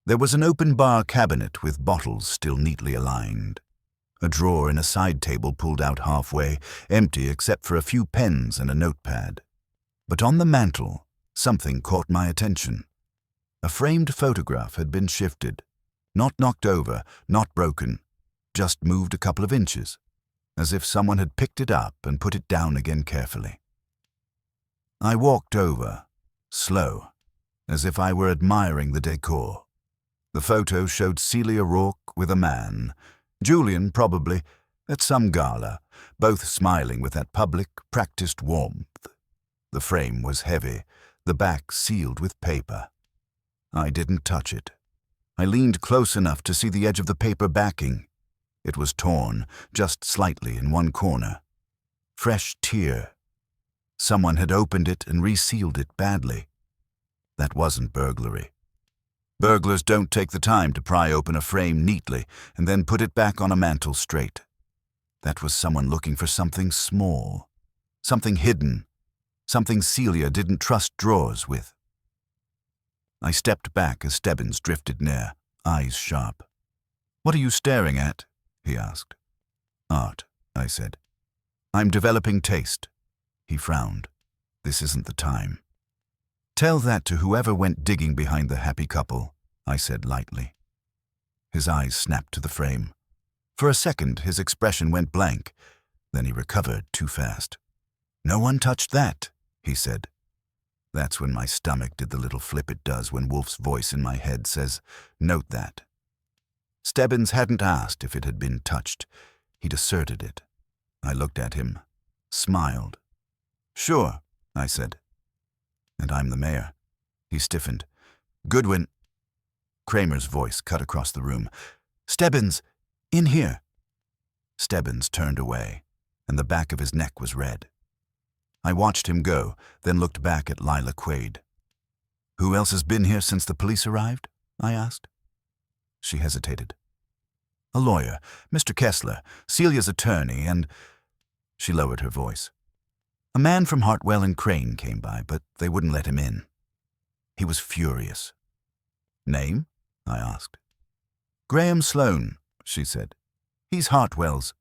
There was an open bar cabinet with bottles still neatly aligned. A drawer in a side table pulled out halfway, empty except for a few pens and a notepad. But on the mantel, something caught my attention. A framed photograph had been shifted. Not knocked over, not broken, just moved a couple of inches, as if someone had picked it up and put it down again carefully. I walked over, slow, as if I were admiring the decor. The photo showed Celia Rourke with a man, Julian probably, at some gala, both smiling with that public, practiced warmth. The frame was heavy, the back sealed with paper. I didn't touch it. I leaned close enough to see the edge of the paper backing. It was torn, just slightly in one corner. Fresh tear. Someone had opened it and resealed it badly. That wasn't burglary. Burglars don't take the time to pry open a frame neatly and then put it back on a mantel straight. That was someone looking for something small, something hidden, something Celia didn't trust drawers with. I stepped back as Stebbins drifted near, eyes sharp. "What are you staring at?" he asked. "Art," I said. "I'm developing taste." He frowned. "This isn't the time." "Tell that to whoever went digging behind the happy couple," I said lightly. His eyes snapped to the frame. For a second, his expression went blank. Then he recovered too fast. "No one touched that," he said. That's when my stomach did the little flip it does when Wolfe's voice in my head says, "Note that." Stebbins hadn't asked if it had been touched. He'd asserted it. I looked at him, smiled. "Sure," I said. "And I'm the mayor." He stiffened. "Goodwin." Kramer's voice cut across the room. "Stebbins, in here." Stebbins turned away, and the back of his neck was red. I watched him go, then looked back at Lila Quaid. "Who else has been here since the police arrived?" I asked. She hesitated. "A lawyer, Mr. Kessler, Celia's attorney, and—" She lowered her voice. "A man from Hartwell and Crane came by, but they wouldn't let him in." He was furious. "Name?" I asked. "Graham Sloane," she said. "He's Hartwell's.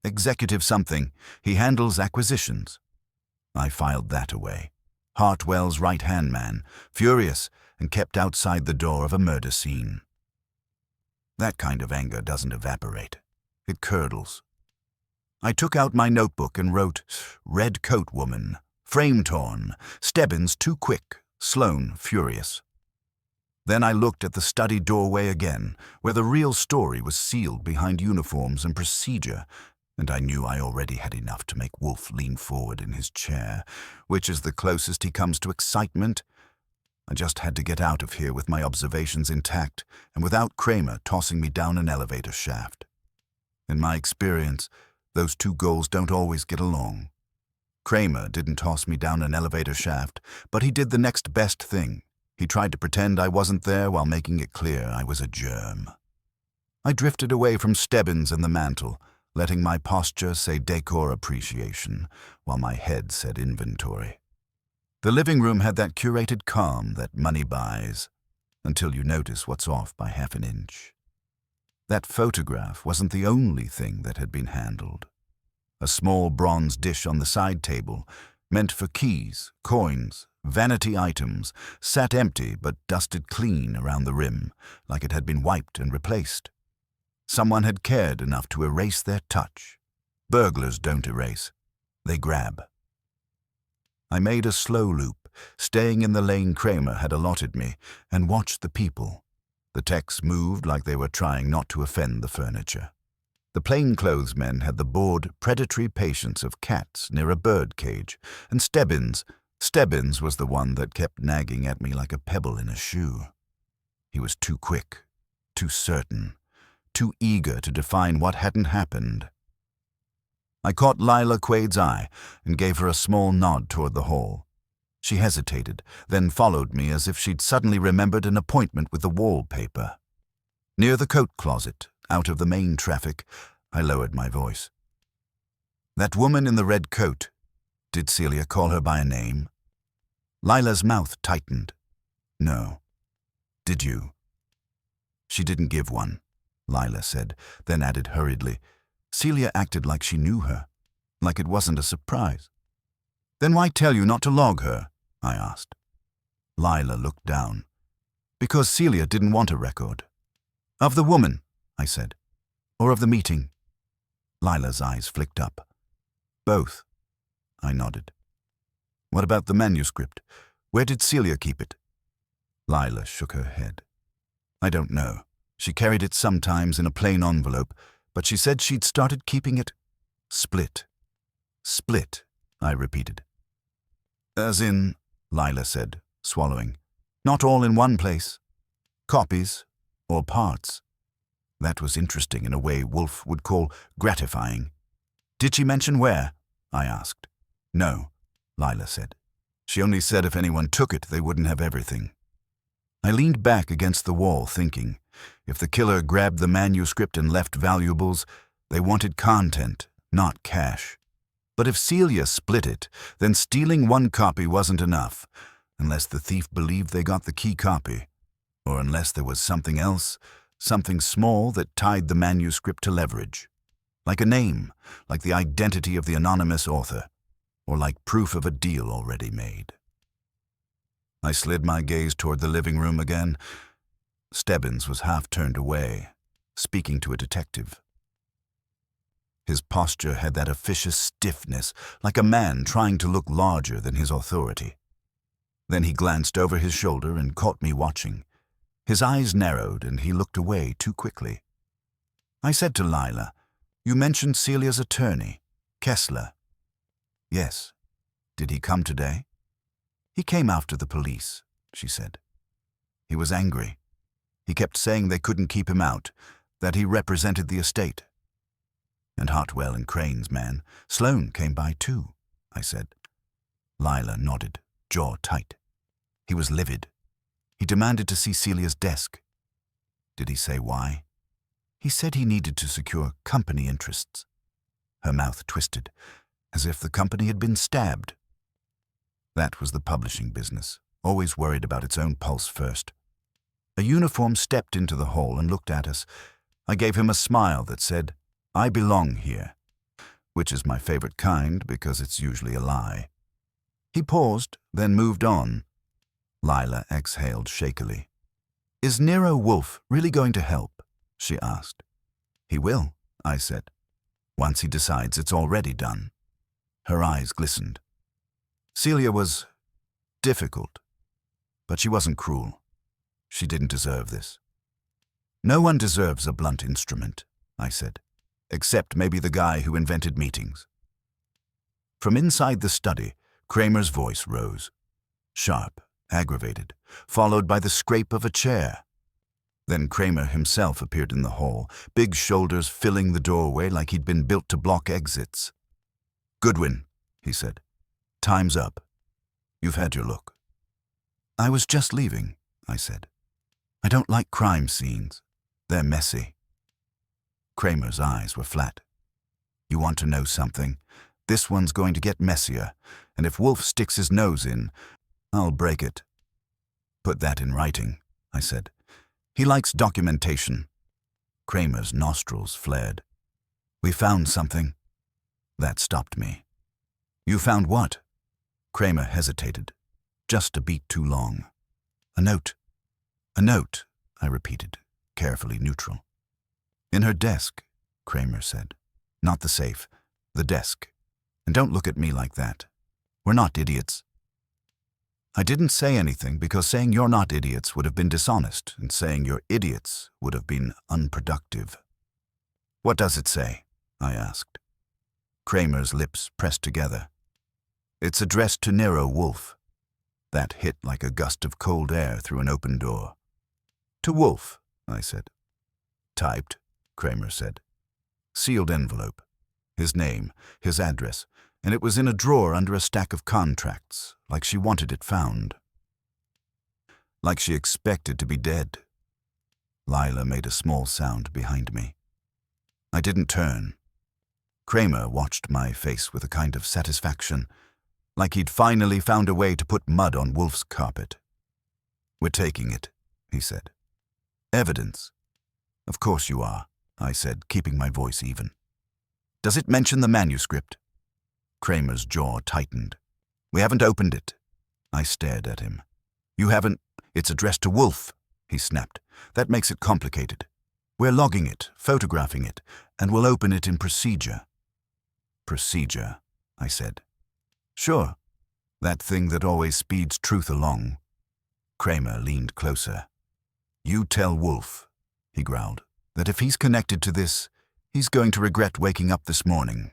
Executive something. He handles acquisitions." I filed that away. Hartwell's right-hand man, furious, and kept outside the door of a murder scene. That kind of anger doesn't evaporate. It curdles. I took out my notebook and wrote, "Red coat woman, frame torn, Stebbins too quick, Sloane furious." Then I looked at the study doorway again, where the real story was sealed behind uniforms and procedure, and I knew I already had enough to make Wolfe lean forward in his chair, which is the closest he comes to excitement. I just had to get out of here with my observations intact and without Kramer tossing me down an elevator shaft. In my experience, those two goals don't always get along. Kramer didn't toss me down an elevator shaft, but he did the next best thing. He tried to pretend I wasn't there while making it clear I was a germ. I drifted away from Stebbins and the mantel, letting my posture say decor appreciation, while my head said inventory. The living room had that curated calm that money buys, until you notice what's off by half an inch. That photograph wasn't the only thing that had been handled. A small bronze dish on the side table, meant for keys, coins, vanity items, sat empty but dusted clean around the rim, like it had been wiped and replaced. Someone had cared enough to erase their touch. Burglars don't erase. They grab. I made a slow loop, staying in the lane Kramer had allotted me, and watched the people. The techs moved like they were trying not to offend the furniture. The plainclothesmen had the bored, predatory patience of cats near a bird cage, and Stebbins was the one that kept nagging at me like a pebble in a shoe. He was too quick, too certain, too eager to define what hadn't happened. I caught Lila Quade's eye and gave her a small nod toward the hall. She hesitated, then followed me as if she'd suddenly remembered an appointment with the wallpaper. Near the coat closet, out of the main traffic, I lowered my voice. "That woman in the red coat, did Celia call her by a name?" Lila's mouth tightened. "No. Did you?" "She didn't give one," Lila said, then added hurriedly. "Celia acted like she knew her, like it wasn't a surprise." "Then why tell you not to log her?" I asked. Lila looked down. "Because Celia didn't want a record." "Of the woman," I said. "Or of the meeting?" Lila's eyes flicked up. "Both," I nodded. "What about the manuscript? Where did Celia keep it?" Lila shook her head. "I don't know. She carried it sometimes in a plain envelope, but she said she'd started keeping it split." "Split," I repeated. "As in," Lila said, swallowing, "not all in one place. Copies, or parts." That was interesting in a way Wolfe would call gratifying. "Did she mention where?" I asked. "No," Lila said. "She only said if anyone took it, they wouldn't have everything." I leaned back against the wall, thinking. If the killer grabbed the manuscript and left valuables, they wanted content, not cash. But if Celia split it, then stealing one copy wasn't enough, unless the thief believed they got the key copy, or unless there was something else, something small that tied the manuscript to leverage. Like a name, like the identity of the anonymous author, or like proof of a deal already made. I slid my gaze toward the living room again. Stebbins was half turned away, speaking to a detective. His posture had that officious stiffness, like a man trying to look larger than his authority. Then he glanced over his shoulder and caught me watching. His eyes narrowed and he looked away too quickly. I said to Lila, "You mentioned Celia's attorney, Kessler." "Yes. Did he come today?" "He came after the police," she said. "He was angry. He kept saying they couldn't keep him out, that he represented the estate." "And Hartwell and Crane's man. Sloane came by too," I said. Lila nodded, jaw tight. "He was livid. He demanded to see Celia's desk." "Did he say why?" "He said he needed to secure company interests." Her mouth twisted, as if the company had been stabbed. That was the publishing business, always worried about its own pulse first. A uniform stepped into the hall and looked at us. I gave him a smile that said, "I belong here," which is my favorite kind because it's usually a lie. He paused, then moved on. Lila exhaled shakily. "Is Nero Wolfe really going to help?" she asked. "He will," I said. "Once he decides it's already done." Her eyes glistened. "Celia was difficult, but she wasn't cruel. She didn't deserve this." "No one deserves a blunt instrument," I said, "except maybe the guy who invented meetings." From inside the study, Kramer's voice rose, sharp, aggravated, followed by the scrape of a chair. Then Kramer himself appeared in the hall, big shoulders filling the doorway like he'd been built to block exits. "Goodwin," he said, "time's up. You've had your look." "I was just leaving," I said. "I don't like crime scenes. They're messy." Kramer's eyes were flat. "You want to know something? This one's going to get messier, and if Wolfe sticks his nose in, I'll break it." "Put that in writing," I said. "He likes documentation." Kramer's nostrils flared. "We found something." That stopped me. "You found what?" Kramer hesitated, just a beat too long. "A note." "A note," I repeated, carefully neutral. "In her desk," Kramer said. "Not the safe, the desk. And don't look at me like that. We're not idiots." I didn't say anything because saying you're not idiots would have been dishonest, and saying you're idiots would have been unproductive. What does it say? I asked. Kramer's lips pressed together. It's addressed to Nero Wolfe. That hit like a gust of cold air through an open door. To Wolfe, I said. Typed, Kramer said. Sealed envelope. His name, his address, and it was in a drawer under a stack of contracts, like she wanted it found. Like she expected to be dead. Lila made a small sound behind me. I didn't turn. Kramer watched my face with a kind of satisfaction, like he'd finally found a way to put mud on Wolfe's carpet. We're taking it, he said. Evidence? Of course you are, I said, keeping my voice even. Does it mention the manuscript? Kramer's jaw tightened. We haven't opened it. I stared at him. You haven't? It's addressed to Wolfe, he snapped. That makes it complicated. We're logging it, photographing it, and we'll open it in procedure. Procedure, I said. Sure. That thing that always speeds truth along. Kramer leaned closer. You tell Wolfe, he growled, that if he's connected to this, he's going to regret waking up this morning.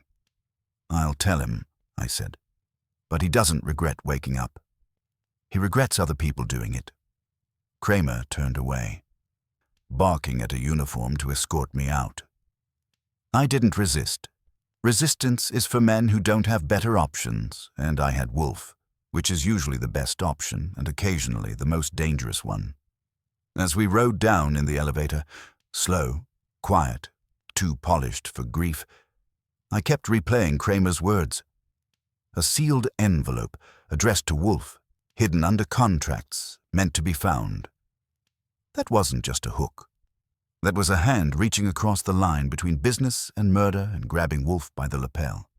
I'll tell him, I said. But he doesn't regret waking up. He regrets other people doing it. Kramer turned away, barking at a uniform to escort me out. I didn't resist. Resistance is for men who don't have better options, and I had Wolfe, which is usually the best option and occasionally the most dangerous one. As we rode down in the elevator, slow, quiet, too polished for grief, I kept replaying Kramer's words. A sealed envelope addressed to Wolfe, hidden under contracts, meant to be found. That wasn't just a hook. That was a hand reaching across the line between business and murder and grabbing Wolfe by the lapel.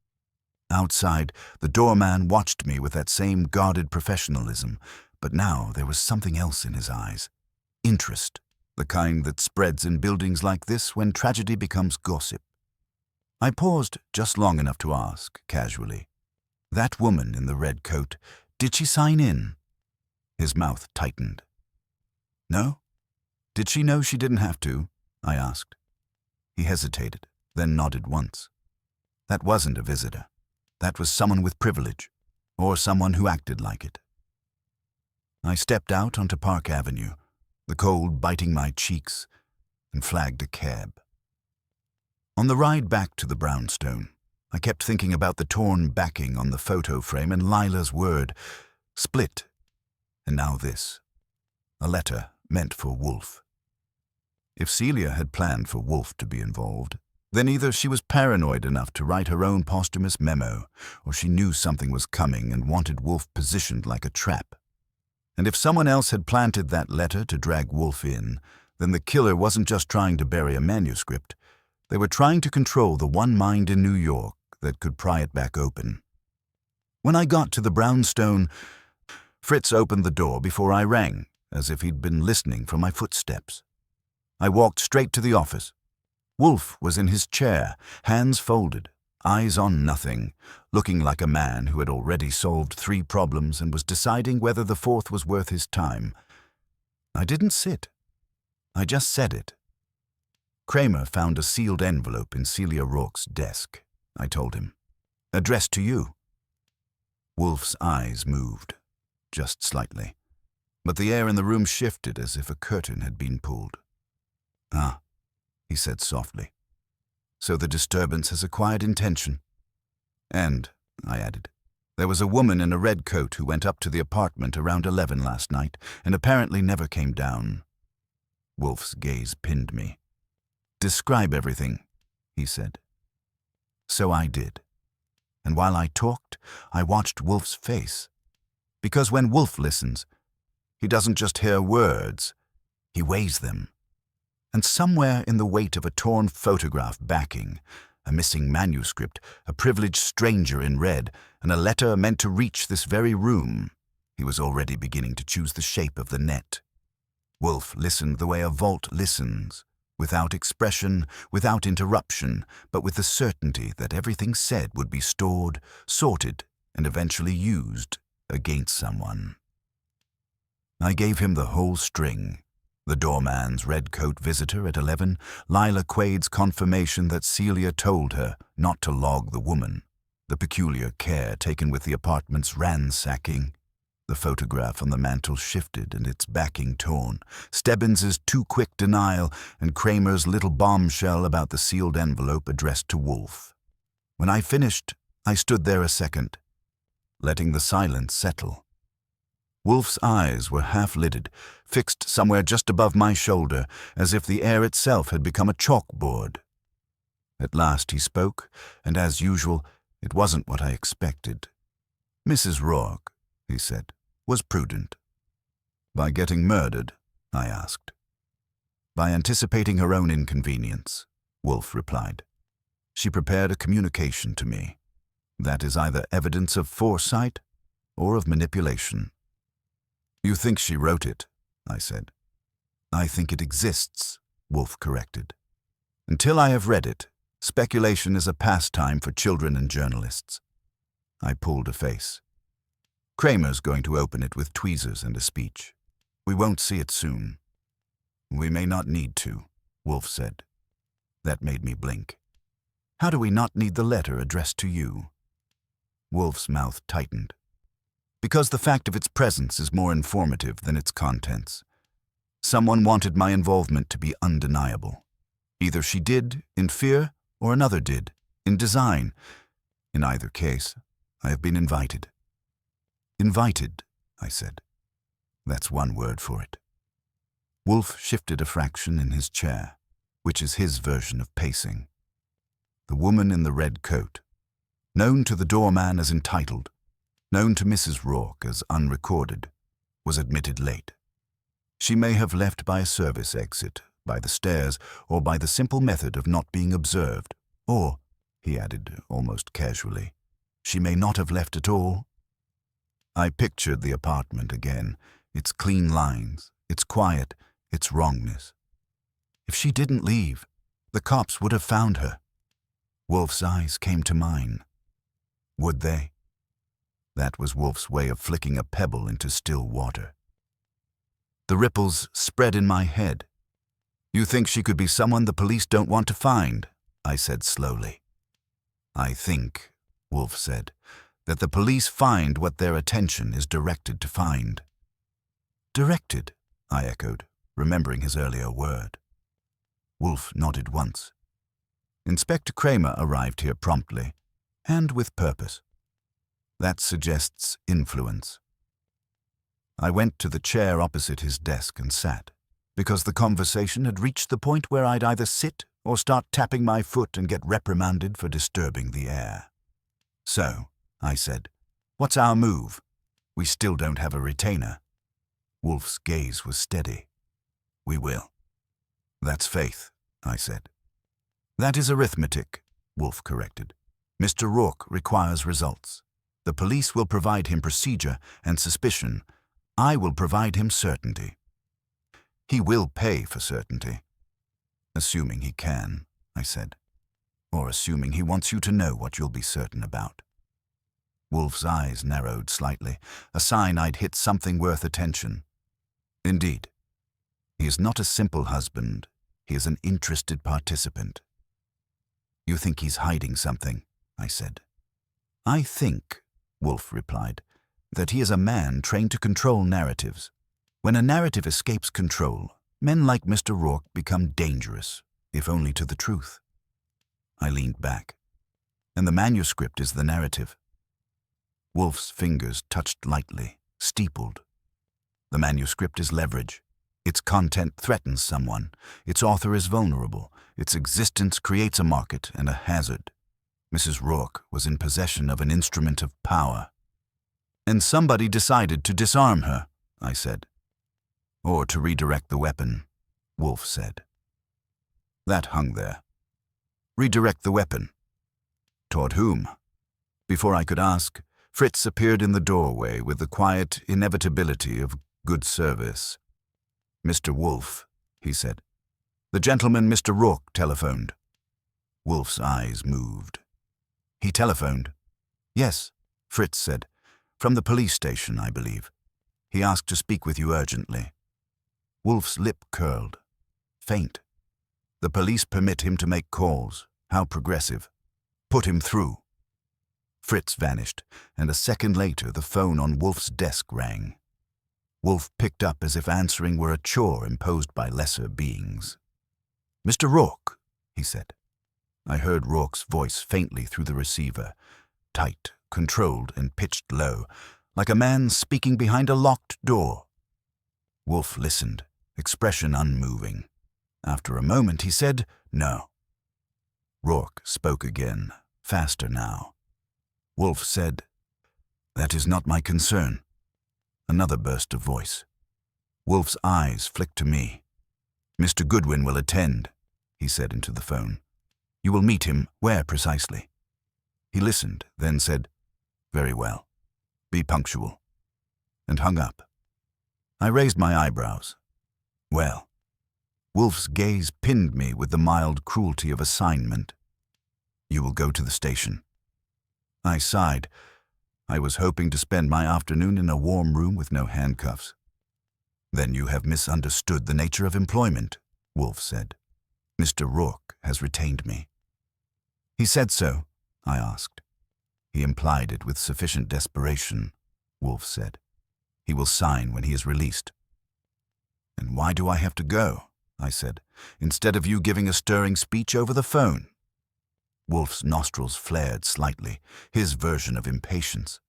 Outside, the doorman watched me with that same guarded professionalism, but now there was something else in his eyes. Interest, the kind that spreads in buildings like this when tragedy becomes gossip. I paused just long enough to ask, casually, that woman in the red coat, did she sign in? His mouth tightened. No? Did she know she didn't have to? I asked. He hesitated, then nodded once. That wasn't a visitor. That was someone with privilege, or someone who acted like it. I stepped out onto Park Avenue, the cold biting my cheeks, and flagged a cab. On the ride back to the brownstone, I kept thinking about the torn backing on the photo frame and Lila's word, split, and now this, a letter meant for Wolfe. If Celia had planned for Wolfe to be involved, then either she was paranoid enough to write her own posthumous memo, or she knew something was coming and wanted Wolfe positioned like a trap. And if someone else had planted that letter to drag Wolfe in, then the killer wasn't just trying to bury a manuscript. They were trying to control the one mind in New York that could pry it back open. When I got to the brownstone, Fritz opened the door before I rang, as if he'd been listening for my footsteps. I walked straight to the office. Wolfe was in his chair, hands folded, eyes on nothing, looking like a man who had already solved 3 problems and was deciding whether the 4th was worth his time. I didn't sit. I just said it. Kramer found a sealed envelope in Celia Rourke's desk, I told him. Addressed to you. Wolfe's eyes moved, just slightly, but the air in the room shifted as if a curtain had been pulled. Ah, he said softly. So the disturbance has acquired intention. And, I added, there was a woman in a red coat who went up to the apartment around 11 last night and apparently never came down. Wolfe's gaze pinned me. Describe everything, he said. So I did. And while I talked, I watched Wolfe's face. Because when Wolfe listens, he doesn't just hear words, he weighs them. And somewhere in the weight of a torn photograph backing, a missing manuscript, a privileged stranger in red, and a letter meant to reach this very room, he was already beginning to choose the shape of the net. Wolfe listened the way a vault listens, without expression, without interruption, but with the certainty that everything said would be stored, sorted, and eventually used against someone. I gave him the whole string. The doorman's red coat visitor at 11, Lila Quade's confirmation that Celia told her not to log the woman, the peculiar care taken with the apartment's ransacking. The photograph on the mantel shifted and its backing torn, Stebbins' too-quick denial, and Kramer's little bombshell about the sealed envelope addressed to Wolfe. When I finished, I stood there a second, letting the silence settle. Wolfe's eyes were half-lidded, fixed somewhere just above my shoulder, as if the air itself had become a chalkboard. At last he spoke, and as usual, it wasn't what I expected. Mrs. Rourke, he said, was prudent. By getting murdered? I asked. By anticipating her own inconvenience, Wolfe replied. She prepared a communication to me. That is either evidence of foresight or of manipulation. You think she wrote it, I said. I think it exists, Wolfe corrected. Until I have read it, speculation is a pastime for children and journalists. I pulled a face. Kramer's going to open it with tweezers and a speech. We won't see it soon. We may not need to, Wolfe said. That made me blink. How do we not need the letter addressed to you? Wolfe's mouth tightened. Because the fact of its presence is more informative than its contents. Someone wanted my involvement to be undeniable. Either she did, in fear, or another did, in design. In either case, I have been invited. Invited, I said. That's one word for it. Wolfe shifted a fraction in his chair, which is his version of pacing. The woman in the red coat, known to the doorman as entitled, known to Mrs. Rourke as unrecorded, was admitted late. She may have left by a service exit, by the stairs, or by the simple method of not being observed. Or, he added almost casually, she may not have left at all. I pictured the apartment again, its clean lines, its quiet, its wrongness. If she didn't leave, the cops would have found her. Wolfe's eyes came to mine. Would they? That was Wolfe's way of flicking a pebble into still water. The ripples spread in my head. You think she could be someone the police don't want to find? I said slowly. I think, Wolfe said, that the police find what their attention is directed to find. Directed, I echoed, remembering his earlier word. Wolfe nodded once. Inspector Kramer arrived here promptly, and with purpose. That suggests influence. I went to the chair opposite his desk and sat, because the conversation had reached the point where I'd either sit or start tapping my foot and get reprimanded for disturbing the air. So, I said, what's our move? We still don't have a retainer. Wolfe's gaze was steady. We will. That's faith, I said. That is arithmetic, Wolfe corrected. Mr. Rourke requires results. The police will provide him procedure and suspicion. I will provide him certainty. He will pay for certainty. Assuming he can, I said. Or assuming he wants you to know what you'll be certain about. Wolfe's eyes narrowed slightly, a sign I'd hit something worth attention. Indeed. He is not a simple husband. He is an interested participant. You think he's hiding something, I said. I think, Wolfe replied, that he is a man trained to control narratives. When a narrative escapes control, men like Mr. Rourke become dangerous, if only to the truth. I leaned back. And the manuscript is the narrative. Wolfe's fingers touched lightly, steepled. The manuscript is leverage. Its content threatens someone. Its author is vulnerable. Its existence creates a market and a hazard. Mrs. Rourke was in possession of an instrument of power. And somebody decided to disarm her, I said. Or to redirect the weapon, Wolfe said. That hung there. Redirect the weapon. Toward whom? Before I could ask, Fritz appeared in the doorway with the quiet inevitability of good service. Mr. Wolfe, he said. The gentleman Mr. Rourke telephoned. Wolfe's eyes moved. He telephoned? Yes, Fritz said. From the police station, I believe. He asked to speak with you urgently." Wolfe's lip curled. Faint. "The police permit him to make calls. How progressive. Put him through." Fritz vanished, and a second later the phone on Wolfe's desk rang. Wolfe picked up as if answering were a chore imposed by lesser beings. "Mr. Rourke," he said. I heard Rourke's voice faintly through the receiver, tight, controlled, and pitched low, like a man speaking behind a locked door. Wolfe listened, expression unmoving. After a moment he said, "No." Rourke spoke again, faster now. Wolfe said, "That is not my concern." Another burst of voice. Wolfe's eyes flicked to me. "Mr. Goodwin will attend," he said into the phone. "You will meet him where precisely?" He listened, then said, "Very well. Be punctual," and hung up. I raised my eyebrows. "Well?" Wolfe's gaze pinned me with the mild cruelty of assignment. "You will go to the station." I sighed. I was hoping to spend my afternoon in a warm room with no handcuffs. "Then you have misunderstood the nature of employment," Wolfe said. "Mr. Rourke has retained me." "He said so?" I asked. "He implied it with sufficient desperation," Wolfe said. "He will sign when he is released." "And why do I have to go?" I said, "instead of you giving a stirring speech over the phone?" Wolfe's nostrils flared slightly, his version of impatience.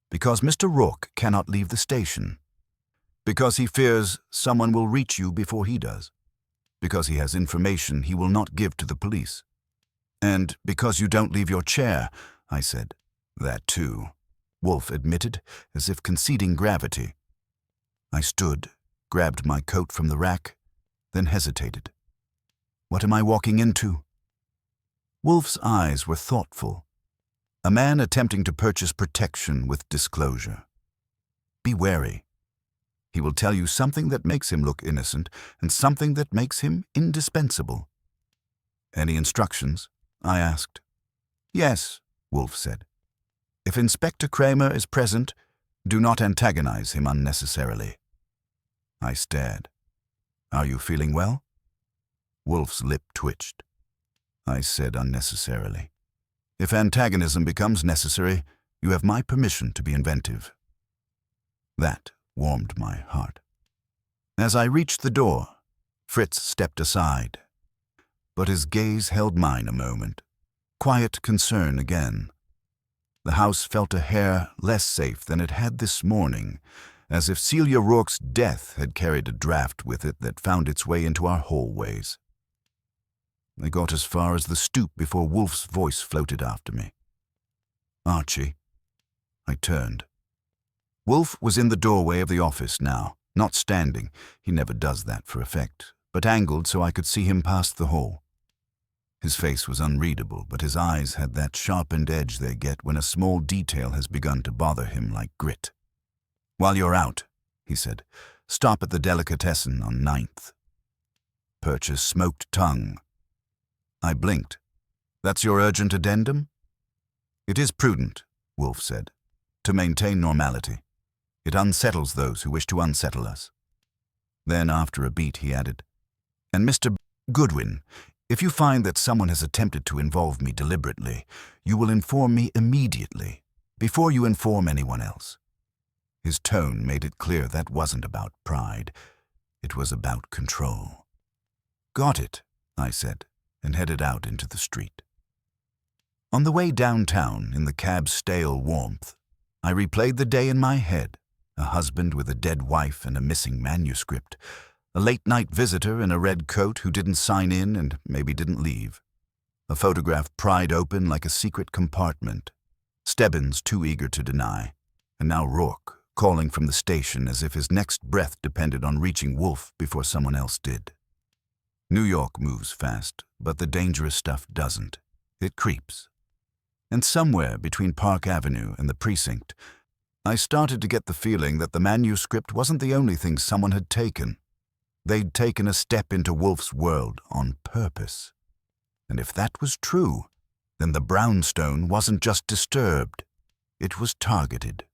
"Because Mr. Rourke cannot leave the station. Because he fears someone will reach you before he does. Because he has information he will not give to the police. And because you don't leave your chair," I said. "That too," Wolfe admitted, as if conceding gravity. I stood, grabbed my coat from the rack, then hesitated. "What am I walking into?" Wolfe's eyes were thoughtful. A man attempting to purchase protection with disclosure. "Be wary. He will tell you something that makes him look innocent and something that makes him indispensable." "Any instructions?" I asked. "Yes," Wolfe said. "If Inspector Kramer is present, do not antagonize him unnecessarily." I stared. "Are you feeling well?" Wolfe's lip twitched. I said unnecessarily. "If antagonism becomes necessary, you have my permission to be inventive." That warmed my heart. As I reached the door, Fritz stepped aside, but his gaze held mine a moment. Quiet concern again. The house felt a hair less safe than it had this morning, as if Celia Rourke's death had carried a draft with it that found its way into our hallways. I got as far as the stoop before Wolfe's voice floated after me. "Archie." I turned. Wolfe was in the doorway of the office now, not standing, he never does that for effect, but angled so I could see him past the hall. His face was unreadable, but his eyes had that sharpened edge they get when a small detail has begun to bother him like grit. "While you're out," he said, "stop at the delicatessen on 9th. Purchase smoked tongue." I blinked. "That's your urgent addendum?" "It is prudent," Wolfe said, "to maintain normality. It unsettles those who wish to unsettle us." Then, after a beat, he added, "And Mr. Goodwin, if you find that someone has attempted to involve me deliberately, you will inform me immediately, before you inform anyone else." His tone made it clear that wasn't about pride. It was about control. "Got it," I said, and headed out into the street. On the way downtown, in the cab's stale warmth, I replayed the day in my head, a husband with a dead wife and a missing manuscript, a late-night visitor in a red coat who didn't sign in and maybe didn't leave, a photograph pried open like a secret compartment, Stebbins too eager to deny, and now Rourke calling from the station as if his next breath depended on reaching Wolfe before someone else did. New York moves fast, but the dangerous stuff doesn't. It creeps. And somewhere between Park Avenue and the precinct, I started to get the feeling that the manuscript wasn't the only thing someone had taken. They'd taken a step into Wolfe's world on purpose. And if that was true, then the brownstone wasn't just disturbed. It was targeted.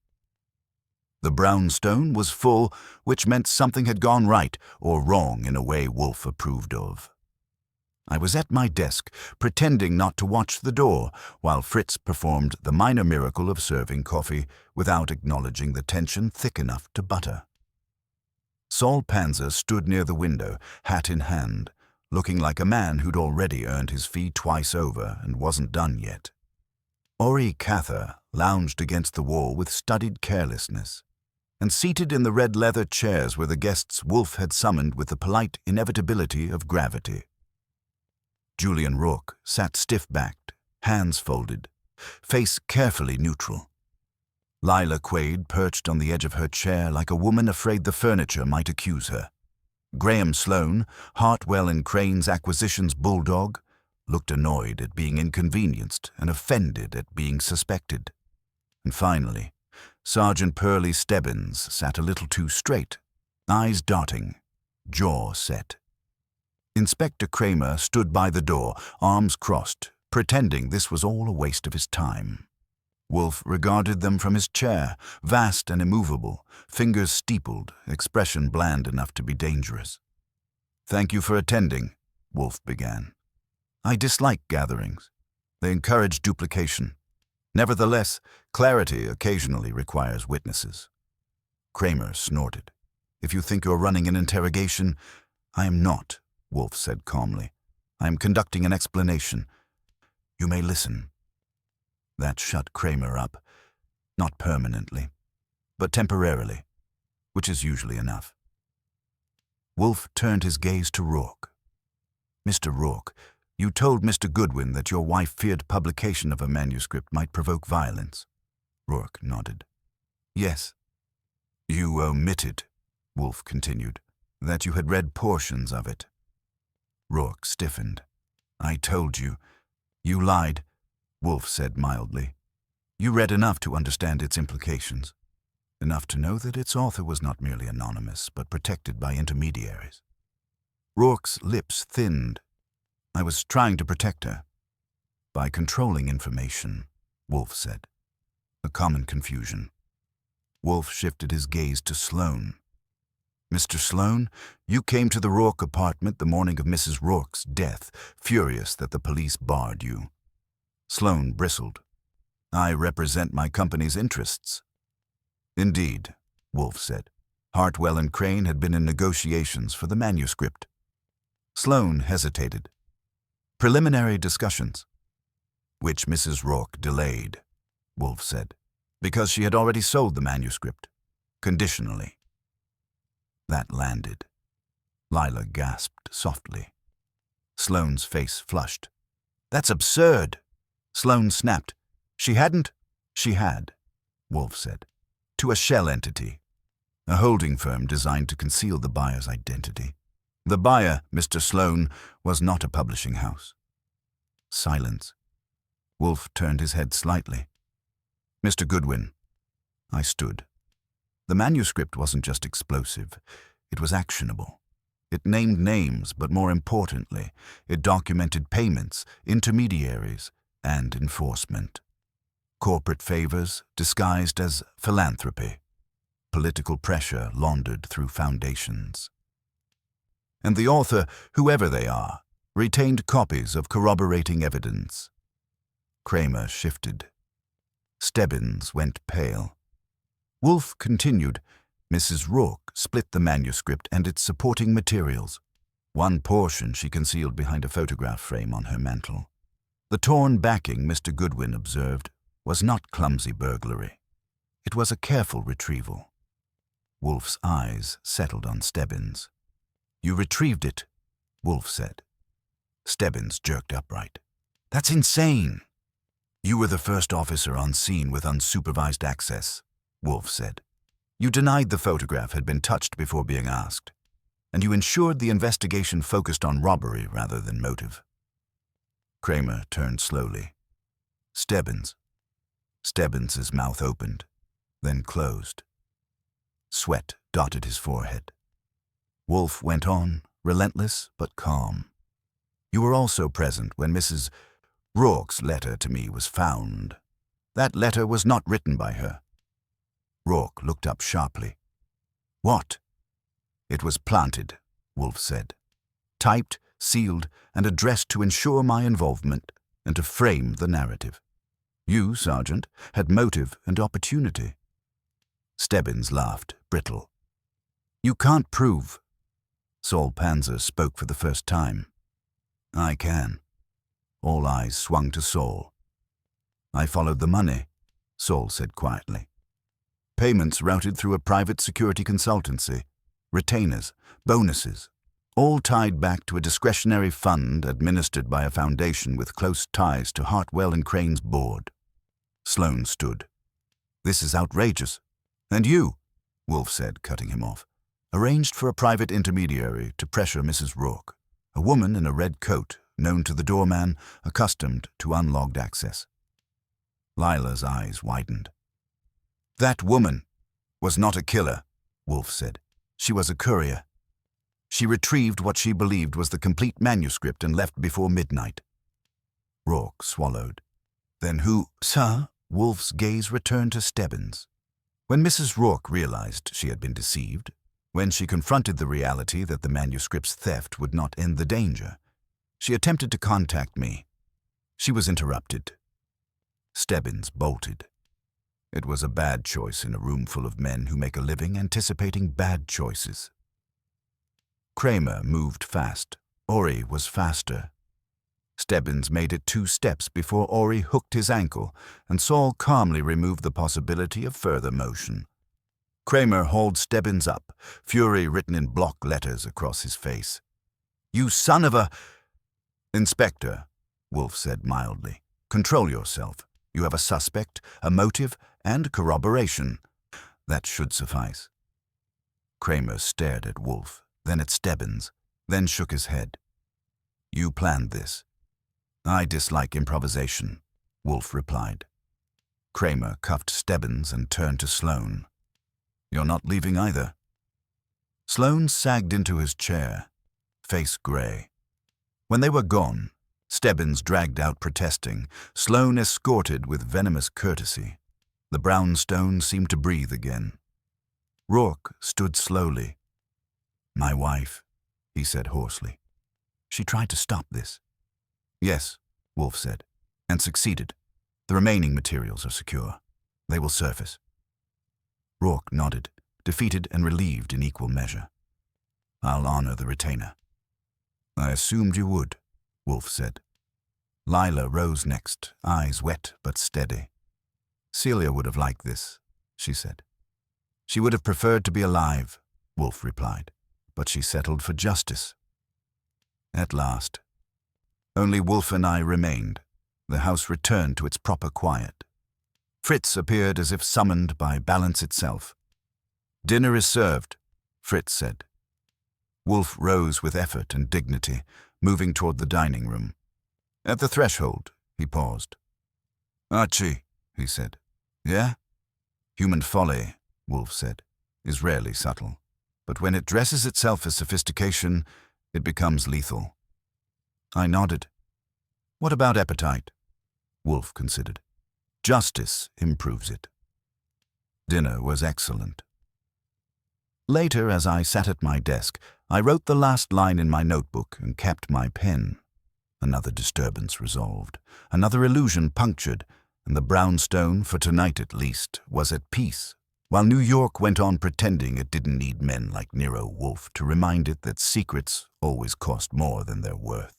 The brownstone was full, which meant something had gone right or wrong in a way Wolfe approved of. I was at my desk, pretending not to watch the door, while Fritz performed the minor miracle of serving coffee without acknowledging the tension thick enough to butter. Saul Panzer stood near the window, hat in hand, looking like a man who'd already earned his fee twice over and wasn't done yet. Ori Cather lounged against the wall with studied carelessness, and seated in the red leather chairs were the guests Wolfe had summoned with the polite inevitability of gravity. Julian Rourke sat stiff-backed, hands folded, face carefully neutral. Lila Quaid perched on the edge of her chair like a woman afraid the furniture might accuse her. Graham Sloane, Hartwell and Crane's acquisitions bulldog, looked annoyed at being inconvenienced and offended at being suspected. And finally, Sergeant Pearlie Stebbins sat a little too straight, eyes darting, jaw set. Inspector Kramer stood by the door, arms crossed, pretending this was all a waste of his time. Wolfe regarded them from his chair, vast and immovable, fingers steepled, expression bland enough to be dangerous. "Thank you for attending," Wolfe began. "I dislike gatherings. They encourage duplication. Nevertheless, clarity occasionally requires witnesses." Kramer snorted. "If you think you're running an interrogation, I am not," Wolfe said calmly. "I am conducting an explanation. You may listen." That shut Kramer up, not permanently, but temporarily, which is usually enough. Wolfe turned his gaze to Rourke. "Mr. Rourke, you told Mr. Goodwin that your wife feared publication of a manuscript might provoke violence." Rourke nodded. "Yes." "You omitted," Wolfe continued, "that you had read portions of it." Rourke stiffened. "I told you. You lied," Wolfe said mildly. "You read enough to understand its implications. Enough to know that its author was not merely anonymous, but protected by intermediaries." Rourke's lips thinned. "I was trying to protect her. By controlling information," Wolfe said. "A common confusion." Wolfe shifted his gaze to Sloane. "Mr. Sloane, you came to the Rourke apartment the morning of Mrs. Rourke's death, furious that the police barred you." Sloane bristled. "I represent my company's interests." "Indeed," Wolfe said. "Hartwell and Crane had been in negotiations for the manuscript." Sloane hesitated. "Preliminary discussions." "Which Mrs. Rourke delayed," Wolfe said, "because she had already sold the manuscript, conditionally." That landed. Lila gasped softly. Sloane's face flushed. "That's absurd!" Sloane snapped. "She hadn't." "She had," Wolfe said. "To a shell entity. A holding firm designed to conceal the buyer's identity. The buyer, Mr. Sloane, was not a publishing house." Silence. Wolfe turned his head slightly. "Mr. Goodwin." I stood. The manuscript wasn't just explosive. It was actionable. It named names, but more importantly, it documented payments, intermediaries, and enforcement. Corporate favors disguised as philanthropy. Political pressure laundered through foundations. And the author, whoever they are, retained copies of corroborating evidence. Kramer shifted. Stebbins went pale. Wolfe continued. Mrs. Rourke split the manuscript and its supporting materials. One portion she concealed behind a photograph frame on her mantel. The torn backing, Mr. Goodwin observed, was not clumsy burglary. It was a careful retrieval. Wolfe's eyes settled on Stebbins. "You retrieved it," Wolfe said. Stebbins jerked upright. "That's insane." "You were the first officer on scene with unsupervised access," Wolfe said. "You denied the photograph had been touched before being asked, and you ensured the investigation focused on robbery rather than motive." Kramer turned slowly. "Stebbins." Stebbins's mouth opened, then closed. Sweat dotted his forehead. Wolfe went on, relentless but calm. "You were also present when Mrs. Rourke's letter to me was found. That letter was not written by her." Rourke looked up sharply. What? It was planted, Wolfe said. Typed, sealed, and addressed to ensure my involvement and to frame the narrative. You, Sergeant, had motive and opportunity. Stebbins laughed, brittle. You can't prove. Saul Panzer spoke for the first time. I can. All eyes swung to Saul. I followed the money, Saul said quietly. Payments routed through a private security consultancy, retainers, bonuses, all tied back to a discretionary fund administered by a foundation with close ties to Hartwell and Crane's board. Sloane stood. This is outrageous. And you, Wolfe said, cutting him off, arranged for a private intermediary to pressure Mrs. Rourke, a woman in a red coat, known to the doorman, accustomed to unlogged access. Lila's eyes widened. That woman was not a killer, Wolfe said. She was a courier. She retrieved what she believed was the complete manuscript and left before midnight. Rourke swallowed. Then who, sir? Wolfe's gaze returned to Stebbins. When Mrs. Rourke realized she had been deceived, when she confronted the reality that the manuscript's theft would not end the danger, she attempted to contact me. She was interrupted. Stebbins bolted. It was a bad choice in a room full of men who make a living anticipating bad choices. Kramer moved fast. Ori was faster. Stebbins made it 2 steps before Ori hooked his ankle, and Saul calmly removed the possibility of further motion. Kramer hauled Stebbins up, fury written in block letters across his face. You son of a... Inspector, Wolfe said mildly, control yourself. You have a suspect, a motive, and corroboration. That should suffice. Kramer stared at Wolfe, then at Stebbins, then shook his head. You planned this. I dislike improvisation, Wolfe replied. Kramer cuffed Stebbins and turned to Sloane. You're not leaving either. Sloane sagged into his chair, face gray. When they were gone, Stebbins dragged out protesting, Sloane escorted with venomous courtesy. The brownstone seemed to breathe again. Rourke stood slowly. My wife, he said hoarsely. She tried to stop this. Yes, Wolfe said, and succeeded. The remaining materials are secure. They will surface. Rourke nodded, defeated and relieved in equal measure. I'll honor the retainer. I assumed you would, Wolfe said. Lila rose next, eyes wet but steady. Celia would have liked this, she said. She would have preferred to be alive, Wolfe replied, but she settled for justice. At last. Only Wolfe and I remained. The house returned to its proper quiet. Fritz appeared as if summoned by balance itself. Dinner is served, Fritz said. Wolfe rose with effort and dignity, moving toward the dining room. At the threshold, he paused. Archie, he said. Yeah? Human folly, Wolfe said, is rarely subtle. But when it dresses itself as sophistication, it becomes lethal. I nodded. What about appetite? Wolfe considered. Justice improves it. Dinner was excellent. Later, as I sat at my desk, I wrote the last line in my notebook and kept my pen. Another disturbance resolved, another illusion punctured, and the brownstone, for tonight at least, was at peace, while New York went on pretending it didn't need men like Nero Wolfe to remind it that secrets always cost more than they're worth.